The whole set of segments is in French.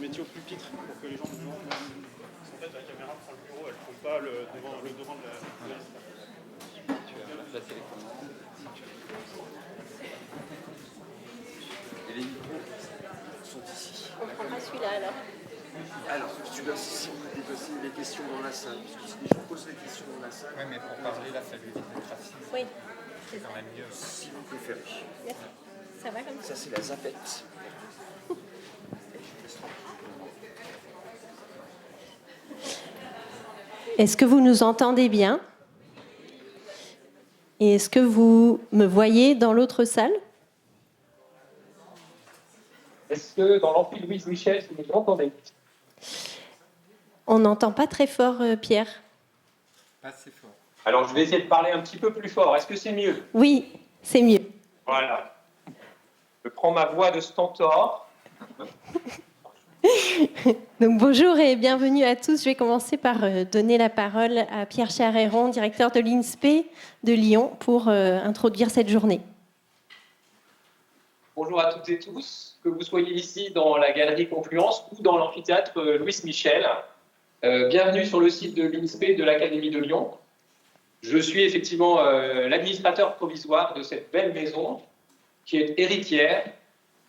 mettiez au pupitre pour que les gens devant. Parce qu'en fait, la caméra prend le bureau, elle ne prend pas le devant de la Tu vas placer les commandes. Et les micros sont ici. On prendra celui-là alors. Alors, celui-là, si on peut déplacer les questions dans la salle, parce que si les gens posent des questions dans la salle. Oui, mais pour parler, là, ça lui évite le trafic. Oui, c'est C'est ça. quand même mieux. Si vous préférez. Yes. Ça va comme ça? Ça, c'est la zapette. Est-ce que vous nous entendez bien? Et est-ce que vous me voyez dans l'autre salle? Est-ce que dans l'amphi Louise Michel, vous nous entendez? On n'entend pas très fort, Pierre. Pas assez fort. Alors, je vais essayer de parler un petit peu plus fort. Est-ce que c'est mieux? Oui, c'est mieux. Voilà. Je prends ma voix de stentor. Donc bonjour et bienvenue à tous. Je vais commencer par donner la parole à Pierre Charéron, directeur de l'INSPE de Lyon, pour introduire cette journée. Bonjour à toutes et tous, que vous soyez ici dans la galerie Confluence ou dans l'amphithéâtre Louis Michel. Bienvenue sur le site de l'INSPE de l'Académie de Lyon. Je suis effectivement l'administrateur provisoire de cette belle maison qui est héritière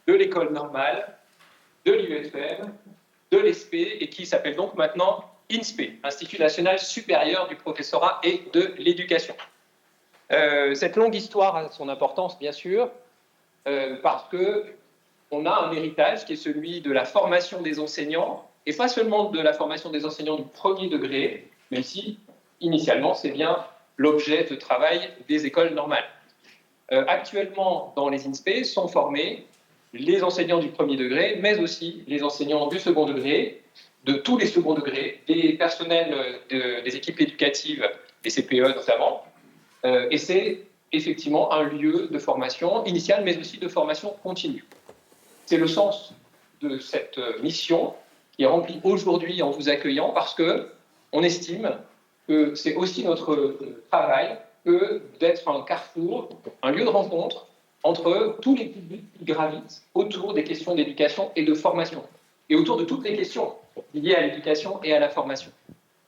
de l'école normale, de l'IUFM, de l'ESPE et qui s'appelle donc maintenant INSPE, Institut national supérieur du professorat et de l'éducation. Cette longue histoire a son importance, bien sûr, parce qu'on a un héritage qui est celui de la formation des enseignants, et pas seulement de la formation des enseignants du premier degré, même si, initialement, c'est bien l'objet de travail des écoles normales. Actuellement, dans les INSPE, sont formés les enseignants du premier degré, mais aussi les enseignants du second degré, de tous les seconds degrés, des personnels des équipes éducatives, des CPE notamment. Et c'est effectivement un lieu de formation initiale, mais aussi de formation continue. C'est le sens de cette mission qui est remplie aujourd'hui en vous accueillant, parce qu'on estime que c'est aussi notre travail que d'être un carrefour, un lieu de rencontre entre tous les publics qui gravitent autour des questions d'éducation et de formation, et autour de toutes les questions liées à l'éducation et à la formation.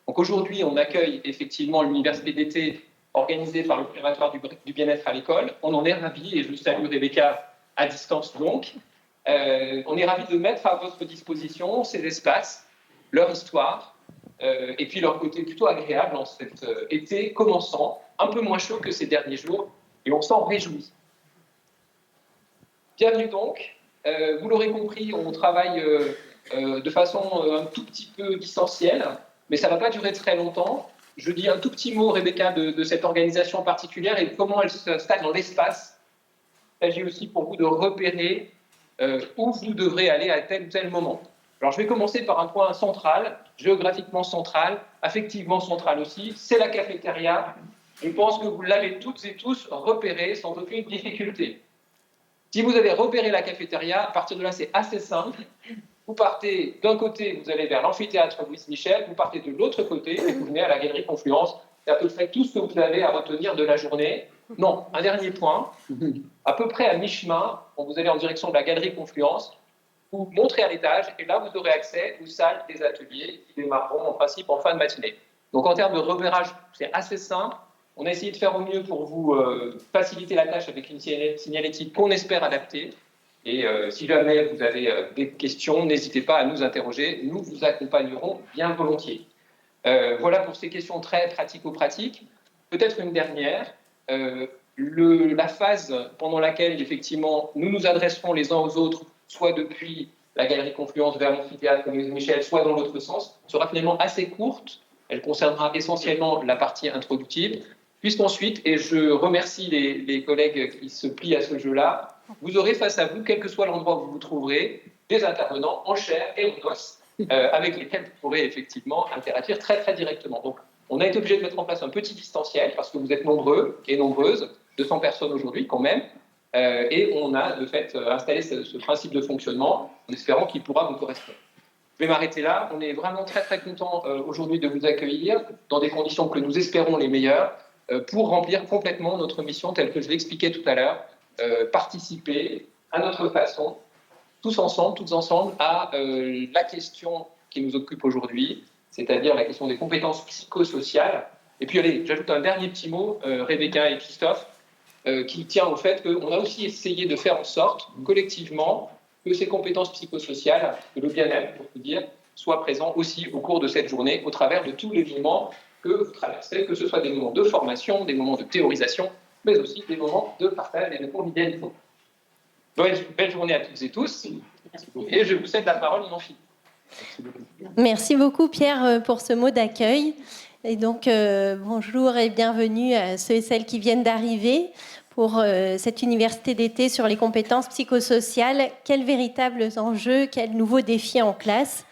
Donc aujourd'hui, on accueille effectivement l'université d'été organisée par l'Observatoire du bien-être à l'école. On en est ravis, et je salue Rebecca à distance donc. On est ravis de mettre à votre disposition ces espaces, leur histoire, et puis leur côté plutôt agréable en cet été commençant, un peu moins chaud que ces derniers jours, et on s'en réjouit. Bienvenue donc. Vous l'aurez compris, on travaille de façon un tout petit peu distancielle, mais ça ne va pas durer très longtemps. Je dis un tout petit mot, Rebecca, de cette organisation particulière et comment elle s'installe dans l'espace. Il s'agit aussi pour vous de repérer où vous devrez aller à tel ou tel moment. Alors je vais commencer par un point central, géographiquement central, affectivement central aussi, c'est la cafétéria. Je pense que vous l'avez toutes et tous repéré sans aucune difficulté. Si vous avez repéré la cafétéria, à partir de là, c'est assez simple. Vous partez d'un côté, vous allez vers l'amphithéâtre Louis Michel, vous partez de l'autre côté et vous venez à la galerie Confluence. C'est à peu près tout ce que vous avez à retenir de la journée. Non, un dernier point. À peu près à mi-chemin, quand vous allez en direction de la galerie Confluence, vous montrez à l'étage et là, vous aurez accès aux salles des ateliers qui démarreront en principe en fin de matinée. Donc en termes de repérage, c'est assez simple. On a essayé de faire au mieux pour vous faciliter la tâche avec une signalétique qu'on espère adapter. Et si jamais vous avez des questions, n'hésitez pas à nous interroger. Nous vous accompagnerons bien volontiers. Voilà pour ces questions très pratico-pratiques. Peut-être une dernière. La phase pendant laquelle, effectivement, nous nous adresserons les uns aux autres, soit depuis la galerie Confluence vers l'amphithéâtre Louis Michel, soit dans l'autre sens, sera finalement assez courte. Elle concernera essentiellement la partie introductive. Puisqu'ensuite, et je remercie les collègues qui se plient à ce jeu-là, vous aurez face à vous, quel que soit l'endroit où vous vous trouverez, des intervenants en chair et en os, avec lesquels vous pourrez effectivement interagir très très directement. Donc, on a été obligé de mettre en place un petit distanciel, parce que vous êtes nombreux et nombreuses, 200 personnes aujourd'hui quand même, et on a de fait installé ce principe de fonctionnement, en espérant qu'il pourra vous correspondre. Je vais m'arrêter là. On est vraiment très très content aujourd'hui de vous accueillir dans des conditions que nous espérons les meilleures, pour remplir complètement notre mission telle que je l'expliquais tout à l'heure, participer à notre façon tous ensemble, toutes ensemble, à la question qui nous occupe aujourd'hui, c'est-à-dire la question des compétences psychosociales. Et puis, allez, j'ajoute un dernier petit mot, Rebecca et Christophe, qui tient au fait qu'on a aussi essayé de faire en sorte, collectivement, que ces compétences psychosociales, que le bien-être, pour tout dire, soient présents aussi au cours de cette journée, au travers de tous les moments que vous traversez, que ce soit des moments de formation, des moments de théorisation, mais aussi des moments de partage et de convivialité. Belle journée à toutes et tous, et je vous cède la parole, Inan-Philippe. Merci beaucoup Pierre pour ce mot d'accueil. Et donc bonjour et bienvenue à ceux et celles qui viennent d'arriver pour cette université d'été sur les compétences psychosociales. Quels véritables enjeux, quels nouveaux défis en classe.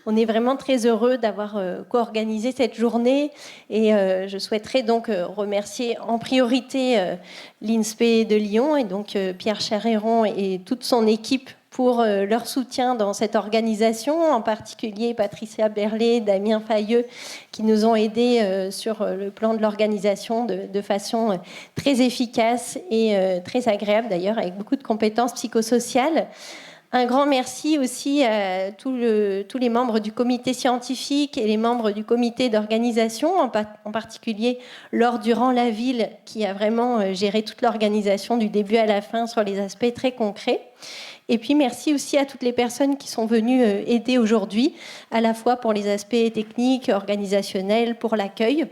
On est vraiment très heureux d'avoir co-organisé cette journée et je souhaiterais donc remercier en priorité l'INSPE de Lyon et donc Pierre Charéron et toute son équipe pour leur soutien dans cette organisation, en particulier Patricia Berlet, Damien Fayeux, qui nous ont aidés sur le plan de l'organisation de façon très efficace et très agréable d'ailleurs, avec beaucoup de compétences psychosociales. Un grand merci aussi à tous les membres du comité scientifique et les membres du comité d'organisation, en particulier Laure Durand-Laville, qui a vraiment géré toute l'organisation du début à la fin sur les aspects très concrets. Et puis merci aussi à toutes les personnes qui sont venues aider aujourd'hui, à la fois pour les aspects techniques, organisationnels, pour l'accueil.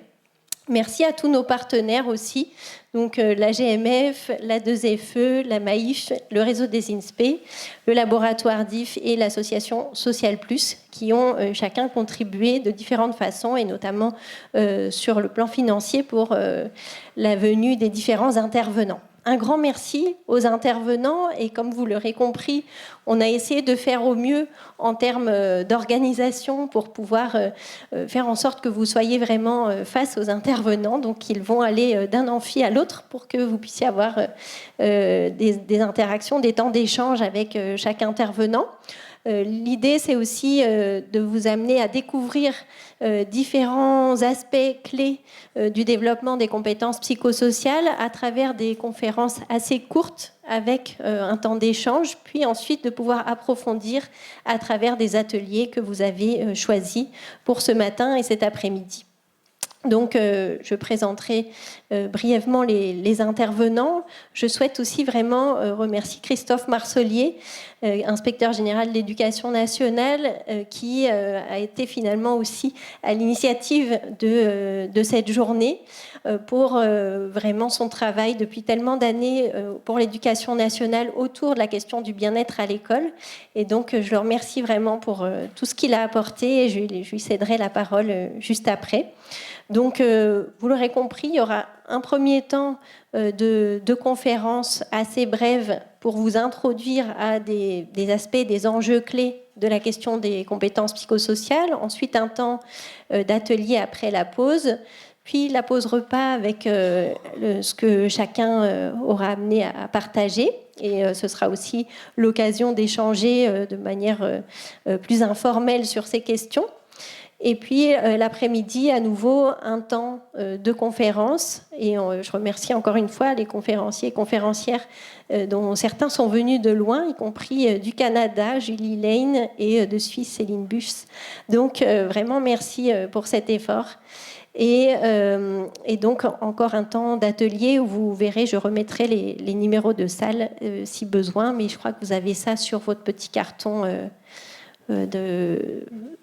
Merci à tous nos partenaires aussi, donc la GMF, la 2FE, la MAIF, le réseau des INSPE, le laboratoire DIF et l'association Social Plus, qui ont chacun contribué de différentes façons, et notamment sur le plan financier pour la venue des différents intervenants. Un grand merci aux intervenants et comme vous l'aurez compris, on a essayé de faire au mieux en termes d'organisation pour pouvoir faire en sorte que vous soyez vraiment face aux intervenants. Donc ils vont aller d'un amphi à l'autre pour que vous puissiez avoir des interactions, des temps d'échange avec chaque intervenant. L'idée, c'est aussi de vous amener à découvrir différents aspects clés du développement des compétences psychosociales à travers des conférences assez courtes avec un temps d'échange, puis ensuite de pouvoir approfondir à travers des ateliers que vous avez choisis pour ce matin et cet après-midi. Donc, je présenterai brièvement les intervenants. Je souhaite aussi vraiment remercier Christophe Marcelier, inspecteur général de l'Éducation nationale, qui a été finalement aussi à l'initiative de cette journée pour vraiment son travail depuis tellement d'années pour l'Éducation nationale autour de la question du bien-être à l'école. Et donc, je le remercie vraiment pour tout ce qu'il a apporté et je lui céderai la parole juste après. Donc, vous l'aurez compris, il y aura un premier temps de conférences assez brèves pour vous introduire à des aspects, des enjeux clés de la question des compétences psychosociales. Ensuite, un temps d'atelier après la pause. Puis la pause repas avec ce que chacun aura amené à partager. Et ce sera aussi l'occasion d'échanger de manière plus informelle sur ces questions. Et puis l'après-midi, à nouveau, un temps de conférence. Et je remercie encore une fois les conférenciers et conférencières dont certains sont venus de loin, y compris du Canada, Julie Lane, et de Suisse, Céline Buss. Donc vraiment merci pour cet effort. Et donc encore un temps d'atelier où vous verrez, je remettrai les numéros de salle si besoin, mais je crois que vous avez ça sur votre petit carton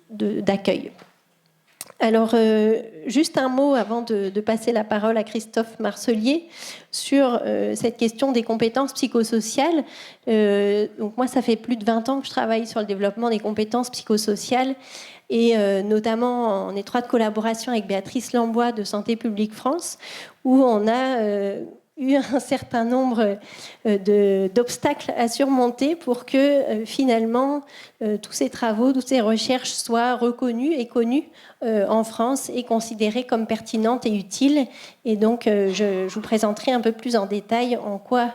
d'accueil. Alors, juste un mot avant de passer la parole à Christophe Marcelier sur cette question des compétences psychosociales. Donc moi, ça fait plus de 20 ans que je travaille sur le développement des compétences psychosociales et notamment en étroite collaboration avec Béatrice Lambois de Santé publique France, où on a eu un certain nombre d'obstacles à surmonter pour que finalement tous ces travaux, toutes ces recherches soient reconnues et connues en France et considérées comme pertinentes et utiles. Et donc je vous présenterai un peu plus en détail en quoi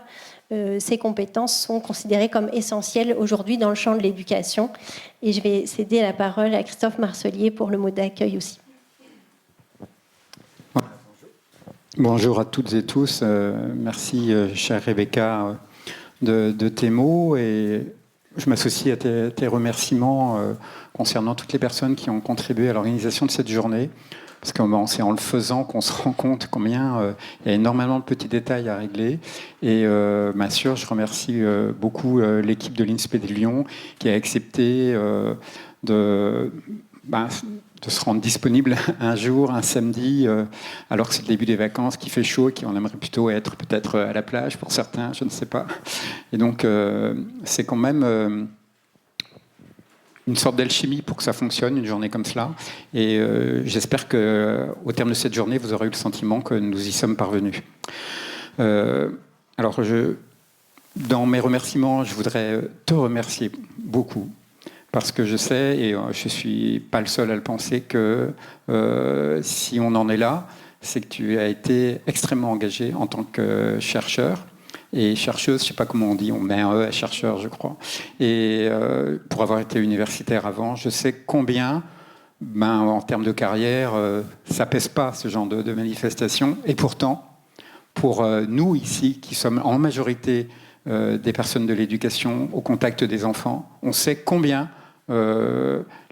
ces compétences sont considérées comme essentielles aujourd'hui dans le champ de l'éducation. Et je vais céder la parole à Christophe Marcelier pour le mot d'accueil aussi. Bonjour à toutes et tous. Merci, chère Rebecca, de tes mots. Et je m'associe à tes remerciements concernant toutes les personnes qui ont contribué à l'organisation de cette journée. Parce que c'est en le faisant qu'on se rend compte combien il y a énormément de petits détails à régler. Et bien sûr, je remercie beaucoup l'équipe de l'INSPE de Lyon qui a accepté de se rendre disponible un jour, un samedi, alors que c'est le début des vacances, qu'il fait chaud et qu'on aimerait plutôt être peut-être à la plage pour certains, je ne sais pas. Et donc, c'est quand même une sorte d'alchimie pour que ça fonctionne, une journée comme cela. Et j'espère qu'au terme de cette journée, vous aurez eu le sentiment que nous y sommes parvenus. Alors, dans mes remerciements, je voudrais te remercier beaucoup. Parce que je sais, et je ne suis pas le seul à le penser, que si on en est là, c'est que tu as été extrêmement engagé en tant que chercheur et chercheuse, je ne sais pas comment on dit, on met un E à chercheur, je crois. Et pour avoir été universitaire avant, je sais combien, en termes de carrière, ça pèse pas ce genre de manifestation. Et pourtant, pour nous ici, qui sommes en majorité des personnes de l'éducation au contact des enfants, on sait combien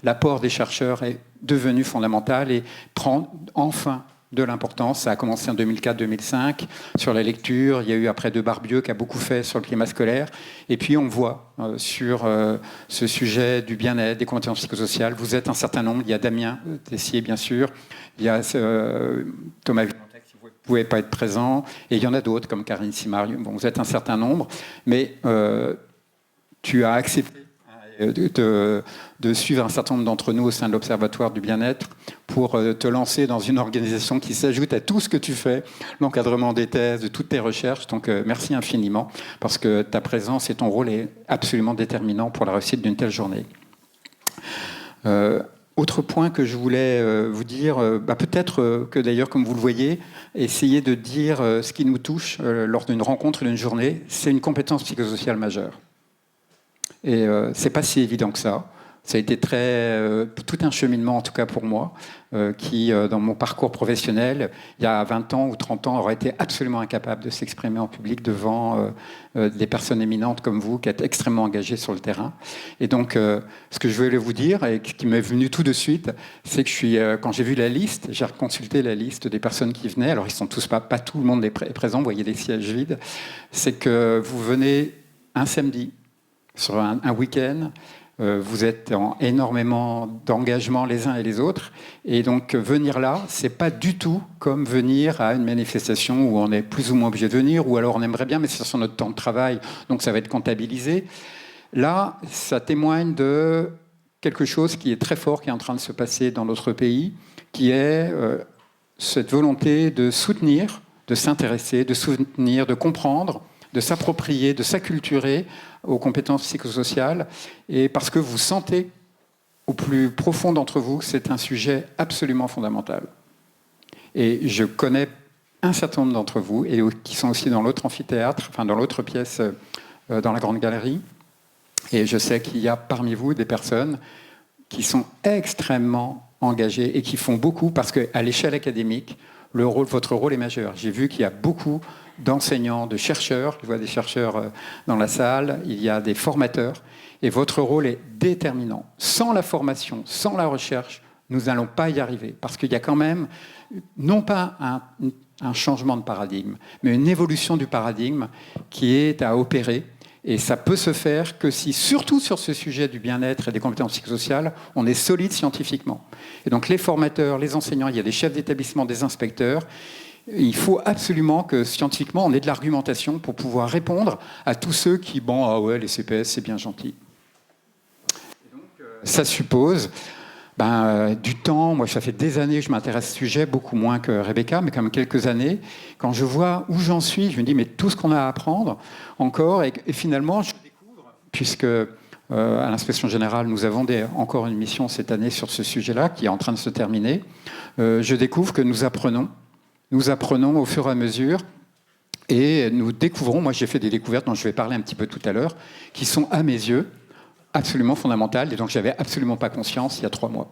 l'apport des chercheurs est devenu fondamental et prend enfin de l'importance. Ça a commencé en 2004-2005 sur la lecture. Il y a eu après De Barbieux qui a beaucoup fait sur le climat scolaire. Et puis on voit sur ce sujet du bien-être, des compétences psychosociales. Vous êtes un certain nombre. Il y a Damien Tessier, bien sûr. Il y a Thomas Villantex, qui ne pouvait pas être présent. Et il y en a d'autres, comme Karine Simard. Bon, vous êtes un certain nombre. Mais tu as accepté de suivre un certain nombre d'entre nous au sein de l'Observatoire du bien-être pour te lancer dans une organisation qui s'ajoute à tout ce que tu fais, l'encadrement des thèses, de toutes tes recherches. Donc merci infiniment, parce que ta présence et ton rôle est absolument déterminant pour la réussite d'une telle journée. Autre point que je voulais vous dire, peut-être que d'ailleurs, comme vous le voyez, essayer de dire ce qui nous touche lors d'une rencontre, d'une journée, c'est une compétence psychosociale majeure. Et c'est pas si évident que ça. Ça a été tout un cheminement, en tout cas pour moi, qui, dans mon parcours professionnel, il y a 20 ans ou 30 ans, aurait été absolument incapable de s'exprimer en public devant des personnes éminentes comme vous, qui êtes extrêmement engagées sur le terrain. Et donc, ce que je voulais vous dire, et qui m'est venu tout de suite, c'est que quand j'ai vu la liste, j'ai consulté la liste des personnes qui venaient. Alors, ils sont tous pas tout le monde est présent, vous voyez des sièges vides. C'est que vous venez un samedi, sur un week-end, vous êtes en énormément d'engagement les uns et les autres, et donc venir là, c'est pas du tout comme venir à une manifestation où on est plus ou moins obligé de venir, ou alors on aimerait bien, mais c'est sur notre temps de travail, donc ça va être comptabilisé. Là, ça témoigne de quelque chose qui est très fort, qui est en train de se passer dans notre pays, qui est cette volonté de soutenir, de s'intéresser, de soutenir, de comprendre, de s'approprier, de s'acculturer aux compétences psychosociales, et parce que vous sentez au plus profond d'entre vous que c'est un sujet absolument fondamental. Et je connais un certain nombre d'entre vous, et qui sont aussi dans l'autre amphithéâtre, enfin dans l'autre pièce, dans la grande galerie, et je sais qu'il y a parmi vous des personnes qui sont extrêmement engagées et qui font beaucoup, parce qu'à l'échelle académique, votre rôle est majeur. J'ai vu qu'il y a beaucoup d'enseignants, de chercheurs, je vois des chercheurs dans la salle, il y a des formateurs, et votre rôle est déterminant. Sans la formation, sans la recherche, nous n'allons pas y arriver, parce qu'il y a quand même, non pas un changement de paradigme, mais une évolution du paradigme qui est à opérer, et ça peut se faire que si, surtout sur ce sujet du bien-être et des compétences psychosociales, on est solide scientifiquement. Et donc les formateurs, les enseignants, il y a des chefs d'établissement, des inspecteurs. Il faut absolument que scientifiquement, on ait de l'argumentation pour pouvoir répondre à tous ceux qui, ah ouais, les CPS, c'est bien gentil. Et donc, ça suppose du temps. Moi, ça fait des années que je m'intéresse à ce sujet, beaucoup moins que Rebecca, mais quand même quelques années. Quand je vois où j'en suis, je me dis, mais tout ce qu'on a à apprendre encore, et finalement, je découvre, puisque à l'Inspection générale, nous avons encore une mission cette année sur ce sujet-là, qui est en train de se terminer, je découvre que nous apprenons au fur et à mesure, et nous découvrons, moi j'ai fait des découvertes dont je vais parler un petit peu tout à l'heure, qui sont à mes yeux absolument fondamentales, et donc j'avais absolument pas conscience il y a 3 mois.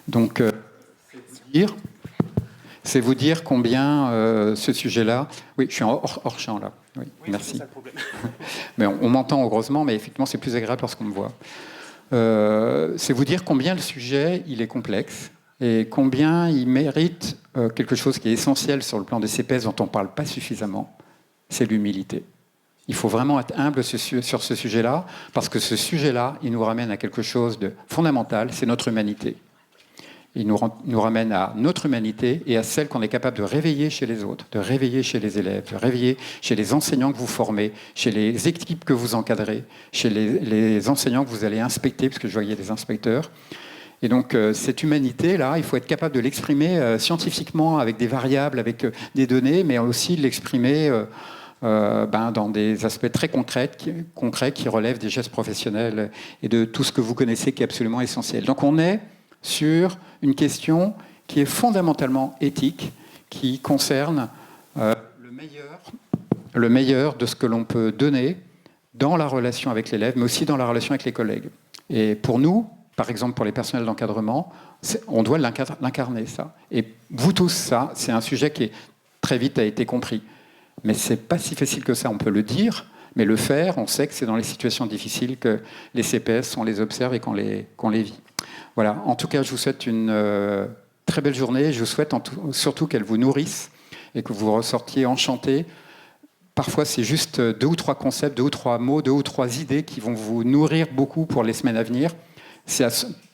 Donc, c'est vous dire C'est vous dire combien ce sujet-là... Oui, je suis hors champ là. Oui, merci. C'est ça le problème. Mais on m'entend heureusement, mais effectivement, c'est plus agréable lorsqu'on me voit. C'est vous dire combien le sujet il est complexe et combien il mérite quelque chose qui est essentiel sur le plan des CPS dont on ne parle pas suffisamment, c'est l'humilité. Il faut vraiment être humble sur ce sujet-là, parce que ce sujet-là, il nous ramène à quelque chose de fondamental, c'est notre humanité. Il nous ramène à notre humanité et à celle qu'on est capable de réveiller chez les autres, de réveiller chez les élèves, de réveiller chez les enseignants que vous formez, chez les équipes que vous encadrez, chez les enseignants que vous allez inspecter, parce que je voyais des inspecteurs. Et donc, cette humanité-là, il faut être capable de l'exprimer scientifiquement, avec des variables, avec des données, mais aussi de l'exprimer dans des aspects très concrets qui relèvent des gestes professionnels et de tout ce que vous connaissez qui est absolument essentiel. Donc, on est sur une question qui est fondamentalement éthique, qui concerne le meilleur de ce que l'on peut donner dans la relation avec l'élève, mais aussi dans la relation avec les collègues. Et pour nous, par exemple pour les personnels d'encadrement, on doit l'incarner, ça. Et vous tous, ça, c'est un sujet qui très vite a été compris. Mais ce n'est pas si facile que ça, on peut le dire, mais le faire, on sait que c'est dans les situations difficiles que les CPS, on les observe et qu'on les vit. Voilà, en tout cas, je vous souhaite une très belle journée. Je vous souhaite surtout qu'elle vous nourrisse et que vous ressortiez enchantés. Parfois, c'est juste 2 ou 3 concepts, 2 ou 3 mots, 2 ou 3 idées qui vont vous nourrir beaucoup pour les semaines à venir.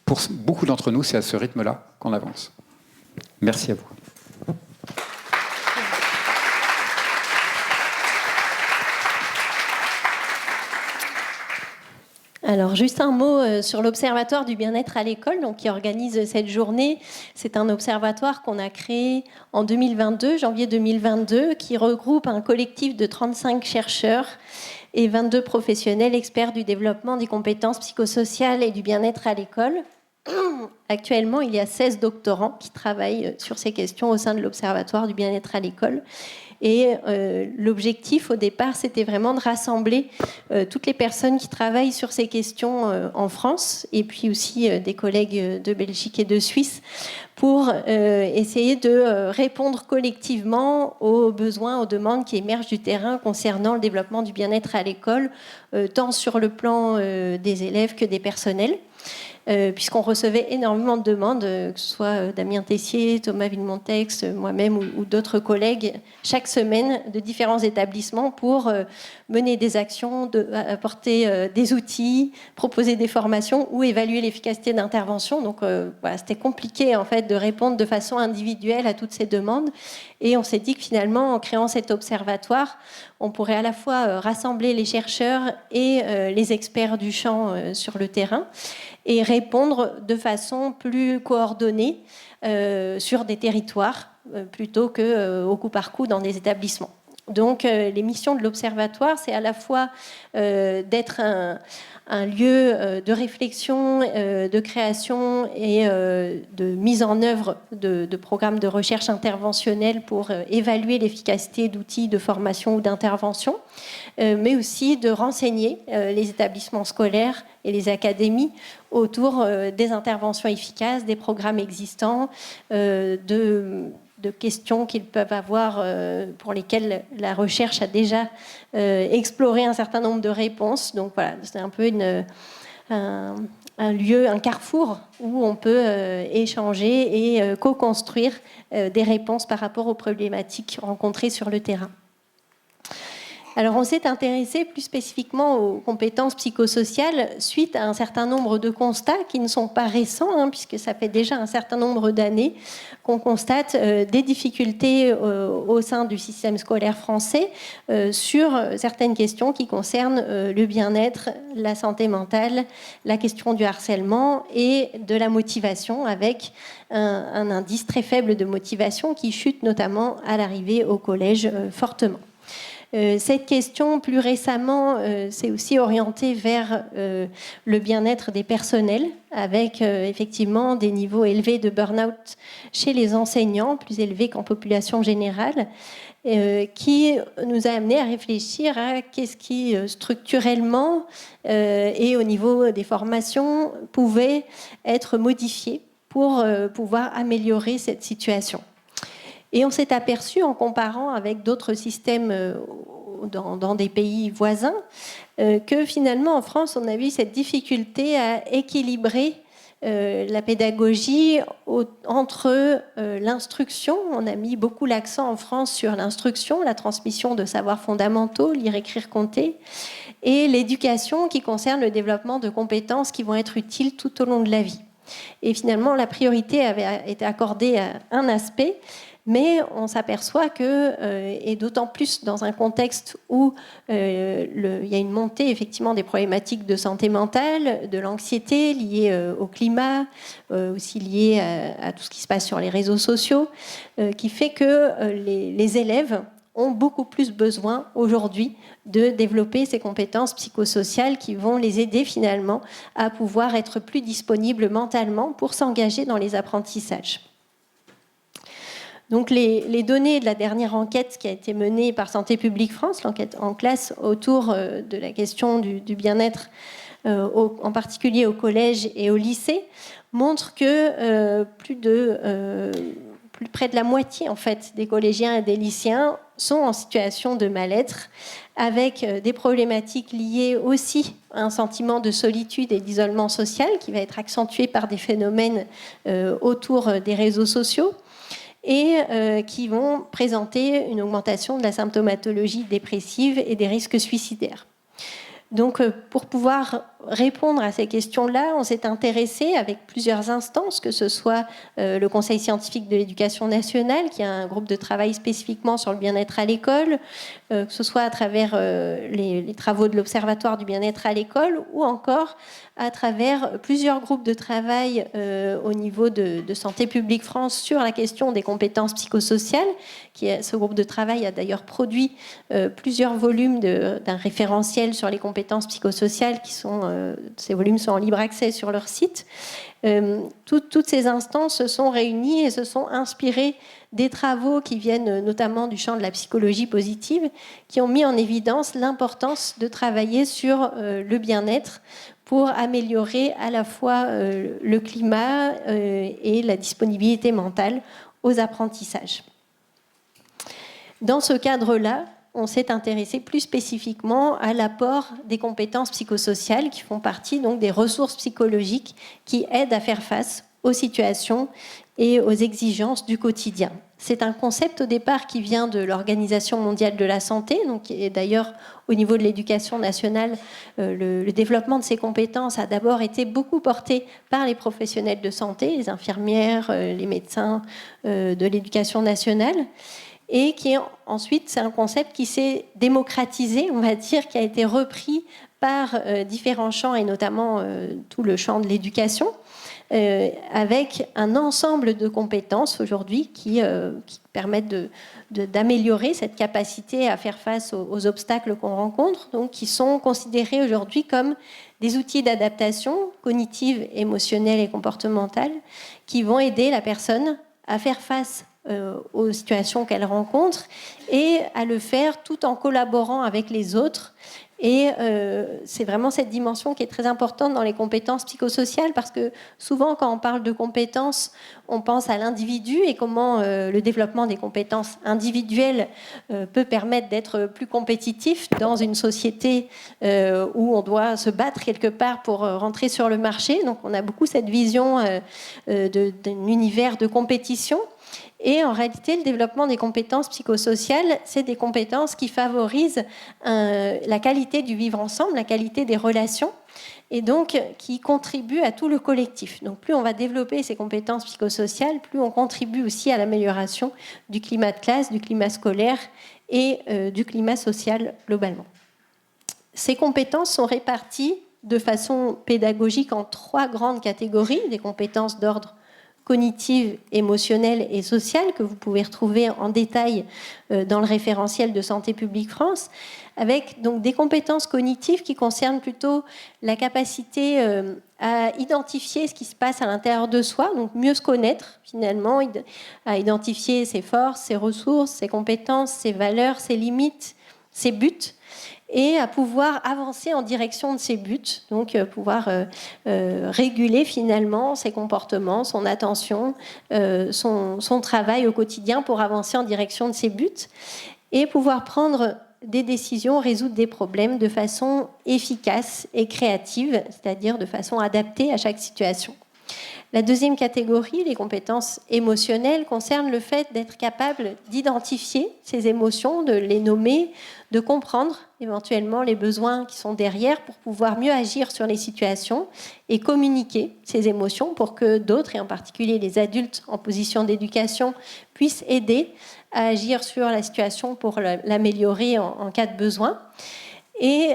Pour beaucoup d'entre nous, c'est à ce rythme-là qu'on avance. Merci à vous. Alors, juste un mot sur l'Observatoire du bien-être à l'école, donc, qui organise cette journée. C'est un observatoire qu'on a créé en 2022, janvier 2022, qui regroupe un collectif de 35 chercheurs et 22 professionnels experts du développement des compétences psychosociales et du bien-être à l'école. Actuellement, il y a 16 doctorants qui travaillent sur ces questions au sein de l'Observatoire du bien-être à l'école. Et l'objectif au départ, c'était vraiment de rassembler toutes les personnes qui travaillent sur ces questions en France, et puis aussi des collègues de Belgique et de Suisse, pour essayer de répondre collectivement aux besoins, aux demandes qui émergent du terrain concernant le développement du bien-être à l'école, tant sur le plan des élèves que des personnels. Puisqu'on recevait énormément de demandes, que ce soit Damien Tessier, Thomas Villemontex, moi-même ou d'autres collègues, chaque semaine de différents établissements pour mener des actions, apporter des outils, proposer des formations ou évaluer l'efficacité d'intervention. Donc voilà, c'était compliqué en fait de répondre de façon individuelle à toutes ces demandes. Et on s'est dit que finalement, en créant cet observatoire, on pourrait à la fois rassembler les chercheurs et les experts du champ sur le terrain et répondre de façon plus coordonnée sur des territoires plutôt qu'au coup par coup dans des établissements. Donc les missions de l'Observatoire, c'est à la fois d'être un lieu de réflexion, de création et de mise en œuvre de programmes de recherche interventionnelle pour évaluer l'efficacité d'outils de formation ou d'intervention, mais aussi de renseigner les établissements scolaires et les académies autour des interventions efficaces, des programmes existants, de questions qu'ils peuvent avoir pour lesquelles la recherche a déjà exploré un certain nombre de réponses. Donc voilà, c'est un peu un lieu, un carrefour où on peut échanger et co-construire des réponses par rapport aux problématiques rencontrées sur le terrain. Alors, on s'est intéressé plus spécifiquement aux compétences psychosociales suite à un certain nombre de constats qui ne sont pas récents, puisque ça fait déjà un certain nombre d'années qu'on constate des difficultés au sein du système scolaire français sur certaines questions qui concernent le bien-être, la santé mentale, la question du harcèlement et de la motivation, avec un indice très faible de motivation qui chute notamment à l'arrivée au collège fortement. Cette question, plus récemment, s'est aussi orientée vers le bien-être des personnels, avec effectivement des niveaux élevés de burn-out chez les enseignants, plus élevés qu'en population générale, qui nous a amené à réfléchir à qu'est-ce qui, structurellement et au niveau des formations, pouvait être modifié pour pouvoir améliorer cette situation. Et on s'est aperçu, en comparant avec d'autres systèmes dans des pays voisins, que finalement en France, on a vu cette difficulté à équilibrer la pédagogie entre l'instruction. On a mis beaucoup l'accent en France sur l'instruction, la transmission de savoirs fondamentaux, lire, écrire, compter, et l'éducation qui concerne le développement de compétences qui vont être utiles tout au long de la vie. Et finalement, la priorité avait été accordée à un aspect, mais on s'aperçoit que, et d'autant plus dans un contexte où il y a une montée effectivement des problématiques de santé mentale, de l'anxiété liée au climat, aussi liée à tout ce qui se passe sur les réseaux sociaux, qui fait que les élèves ont beaucoup plus besoin aujourd'hui de développer ces compétences psychosociales qui vont les aider finalement à pouvoir être plus disponibles mentalement pour s'engager dans les apprentissages. Donc les données de la dernière enquête qui a été menée par Santé publique France, l'enquête en classe autour de la question du bien-être, en particulier au collège et au lycée, montrent que plus près de la moitié en fait, des collégiens et des lycéens sont en situation de mal-être, avec des problématiques liées aussi à un sentiment de solitude et d'isolement social qui va être accentué par des phénomènes autour des réseaux sociaux, et qui vont présenter une augmentation de la symptomatologie dépressive et des risques suicidaires. Donc, pour pouvoir répondre à ces questions-là, on s'est intéressé avec plusieurs instances, que ce soit le Conseil scientifique de l'éducation nationale, qui a un groupe de travail spécifiquement sur le bien-être à l'école, que ce soit à travers les travaux de l'Observatoire du bien-être à l'école, ou encore à travers plusieurs groupes de travail au niveau de Santé publique France sur la question des compétences psychosociales. Ce groupe de travail a d'ailleurs produit plusieurs volumes d'un référentiel sur les compétences psychosociales qui sont... ces volumes sont en libre accès sur leur site. Toutes ces instances se sont réunies et se sont inspirées des travaux qui viennent notamment du champ de la psychologie positive, qui ont mis en évidence l'importance de travailler sur le bien-être pour améliorer à la fois le climat et la disponibilité mentale aux apprentissages. Dans ce cadre-là, on s'est intéressé plus spécifiquement à l'apport des compétences psychosociales qui font partie donc des ressources psychologiques qui aident à faire face aux situations et aux exigences du quotidien. C'est un concept au départ qui vient de l'Organisation mondiale de la santé, donc, et d'ailleurs au niveau de l'éducation nationale, le développement de ces compétences a d'abord été beaucoup porté par les professionnels de santé, les infirmières, les médecins de l'éducation nationale. Et qui ensuite, c'est un concept qui s'est démocratisé, on va dire, qui a été repris par différents champs, et notamment tout le champ de l'éducation, avec un ensemble de compétences aujourd'hui qui permettent d'améliorer cette capacité à faire face aux obstacles qu'on rencontre, donc qui sont considérés aujourd'hui comme des outils d'adaptation cognitive, émotionnelle et comportementale qui vont aider la personne à faire face aux situations qu'elle rencontre et à le faire tout en collaborant avec les autres. Et c'est vraiment cette dimension qui est très importante dans les compétences psychosociales, parce que souvent quand on parle de compétences, on pense à l'individu et comment le développement des compétences individuelles peut permettre d'être plus compétitif dans une société où on doit se battre quelque part pour rentrer sur le marché. Donc on a beaucoup cette vision d'un univers de compétition. Et en réalité, le développement des compétences psychosociales, c'est des compétences qui favorisent la qualité du vivre ensemble, la qualité des relations, et donc qui contribuent à tout le collectif. Donc plus on va développer ces compétences psychosociales, plus on contribue aussi à l'amélioration du climat de classe, du climat scolaire et du climat social globalement. Ces compétences sont réparties de façon pédagogique en 3 grandes catégories, des compétences d'ordre cognitive, émotionnelle et sociale que vous pouvez retrouver en détail dans le référentiel de Santé publique France, avec donc des compétences cognitives qui concernent plutôt la capacité à identifier ce qui se passe à l'intérieur de soi, donc mieux se connaître finalement, à identifier ses forces, ses ressources, ses compétences, ses valeurs, ses limites, ses buts et à pouvoir avancer en direction de ses buts, donc pouvoir réguler finalement ses comportements, son attention, son travail au quotidien pour avancer en direction de ses buts et pouvoir prendre des décisions, résoudre des problèmes de façon efficace et créative, c'est-à-dire de façon adaptée à chaque situation. La deuxième catégorie, les compétences émotionnelles, concerne le fait d'être capable d'identifier ces émotions, de les nommer, de comprendre éventuellement les besoins qui sont derrière pour pouvoir mieux agir sur les situations et communiquer ces émotions pour que d'autres, et en particulier les adultes en position d'éducation, puissent aider à agir sur la situation pour l'améliorer en cas de besoin. Et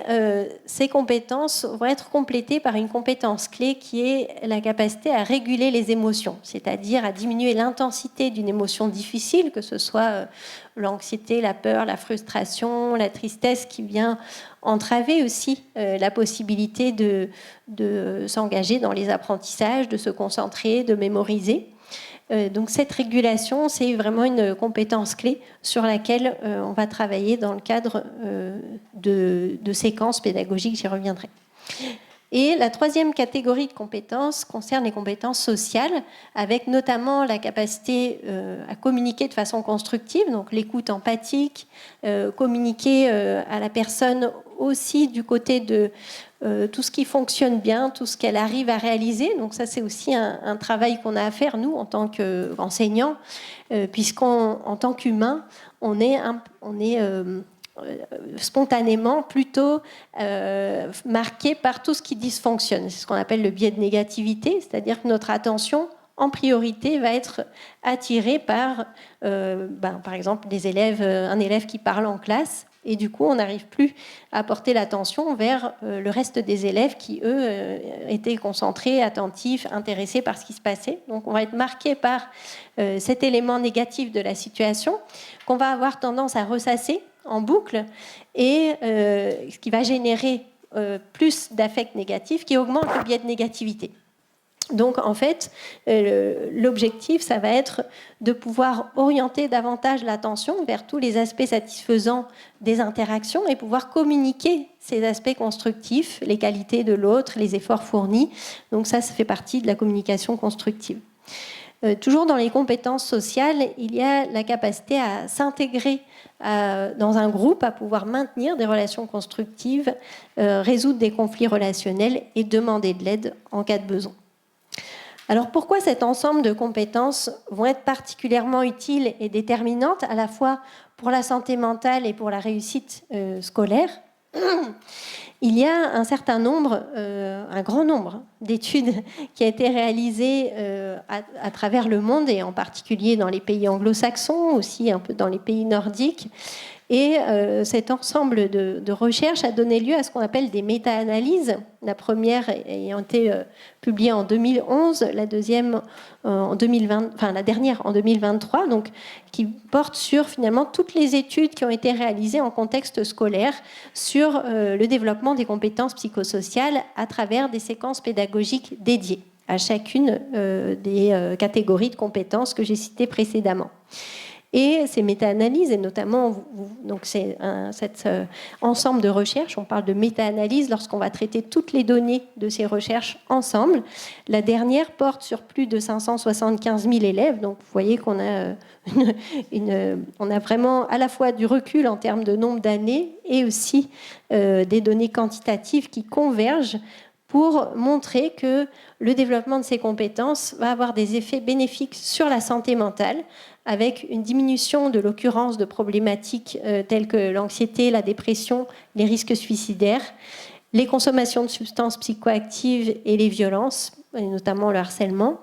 ces compétences vont être complétées par une compétence clé qui est la capacité à réguler les émotions, c'est-à-dire à diminuer l'intensité d'une émotion difficile, que ce soit l'anxiété, la peur, la frustration, la tristesse, qui vient entraver aussi la possibilité de s'engager dans les apprentissages, de se concentrer, de mémoriser. Donc cette régulation, c'est vraiment une compétence clé sur laquelle on va travailler dans le cadre de séquences pédagogiques, j'y reviendrai. Et la troisième catégorie de compétences concerne les compétences sociales, avec notamment la capacité à communiquer de façon constructive, donc l'écoute empathique, communiquer à la personne aussi du côté de tout ce qui fonctionne bien, tout ce qu'elle arrive à réaliser. Donc ça, c'est aussi un travail qu'on a à faire, nous, en tant qu'enseignants, puisqu'en tant qu'humains, on est spontanément plutôt marqué par tout ce qui dysfonctionne. C'est ce qu'on appelle le biais de négativité, c'est-à-dire que notre attention, en priorité, va être attirée par, par exemple, un élève qui parle en classe. Et du coup, on n'arrive plus à porter l'attention vers le reste des élèves qui, eux, étaient concentrés, attentifs, intéressés par ce qui se passait. Donc, on va être marqué par cet élément négatif de la situation qu'on va avoir tendance à ressasser en boucle et ce qui va générer plus d'affects négatifs qui augmente le biais de négativité. Donc, en fait, l'objectif, ça va être de pouvoir orienter davantage l'attention vers tous les aspects satisfaisants des interactions et pouvoir communiquer ces aspects constructifs, les qualités de l'autre, les efforts fournis. Donc ça fait partie de la communication constructive. Toujours dans les compétences sociales, il y a la capacité à s'intégrer dans un groupe, à pouvoir maintenir des relations constructives, résoudre des conflits relationnels et demander de l'aide en cas de besoin. Alors pourquoi cet ensemble de compétences vont être particulièrement utiles et déterminantes à la fois pour la santé mentale et pour la réussite scolaire ? Il y a un certain nombre, un grand nombre d'études qui a été réalisées à travers le monde et en particulier dans les pays anglo-saxons, aussi un peu dans les pays nordiques. Et cet ensemble de recherches a donné lieu à ce qu'on appelle des méta-analyses. La première ayant été publiée en 2011, la deuxième en 2020, enfin la dernière en 2023, donc qui porte sur finalement toutes les études qui ont été réalisées en contexte scolaire sur le développement des compétences psychosociales à travers des séquences pédagogiques dédiées à chacune des catégories de compétences que j'ai citées précédemment. Et ces méta-analyses, et notamment, donc c'est cet ensemble de recherches, on parle de méta-analyse lorsqu'on va traiter toutes les données de ces recherches ensemble. La dernière porte sur plus de 575 000 élèves, donc vous voyez qu'on a, on a vraiment à la fois du recul en termes de nombre d'années et aussi des données quantitatives qui convergent pour montrer que le développement de ces compétences va avoir des effets bénéfiques sur la santé mentale, avec une diminution de l'occurrence de problématiques telles que l'anxiété, la dépression, les risques suicidaires, les consommations de substances psychoactives et les violences, et notamment le harcèlement,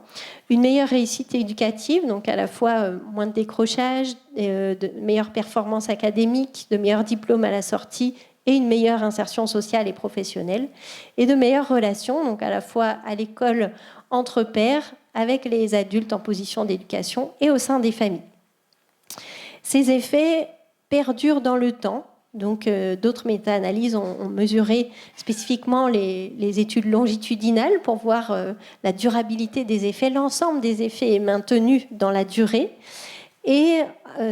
une meilleure réussite éducative, donc à la fois moins de décrochage, de meilleures performances académiques, de meilleurs diplômes à la sortie, et une meilleure insertion sociale et professionnelle, et de meilleures relations, donc à la fois à l'école, entre pairs, avec les adultes en position d'éducation et au sein des familles. Ces effets perdurent dans le temps. Donc, d'autres méta-analyses ont mesuré spécifiquement les études longitudinales pour voir la durabilité des effets. L'ensemble des effets est maintenu dans la durée. Et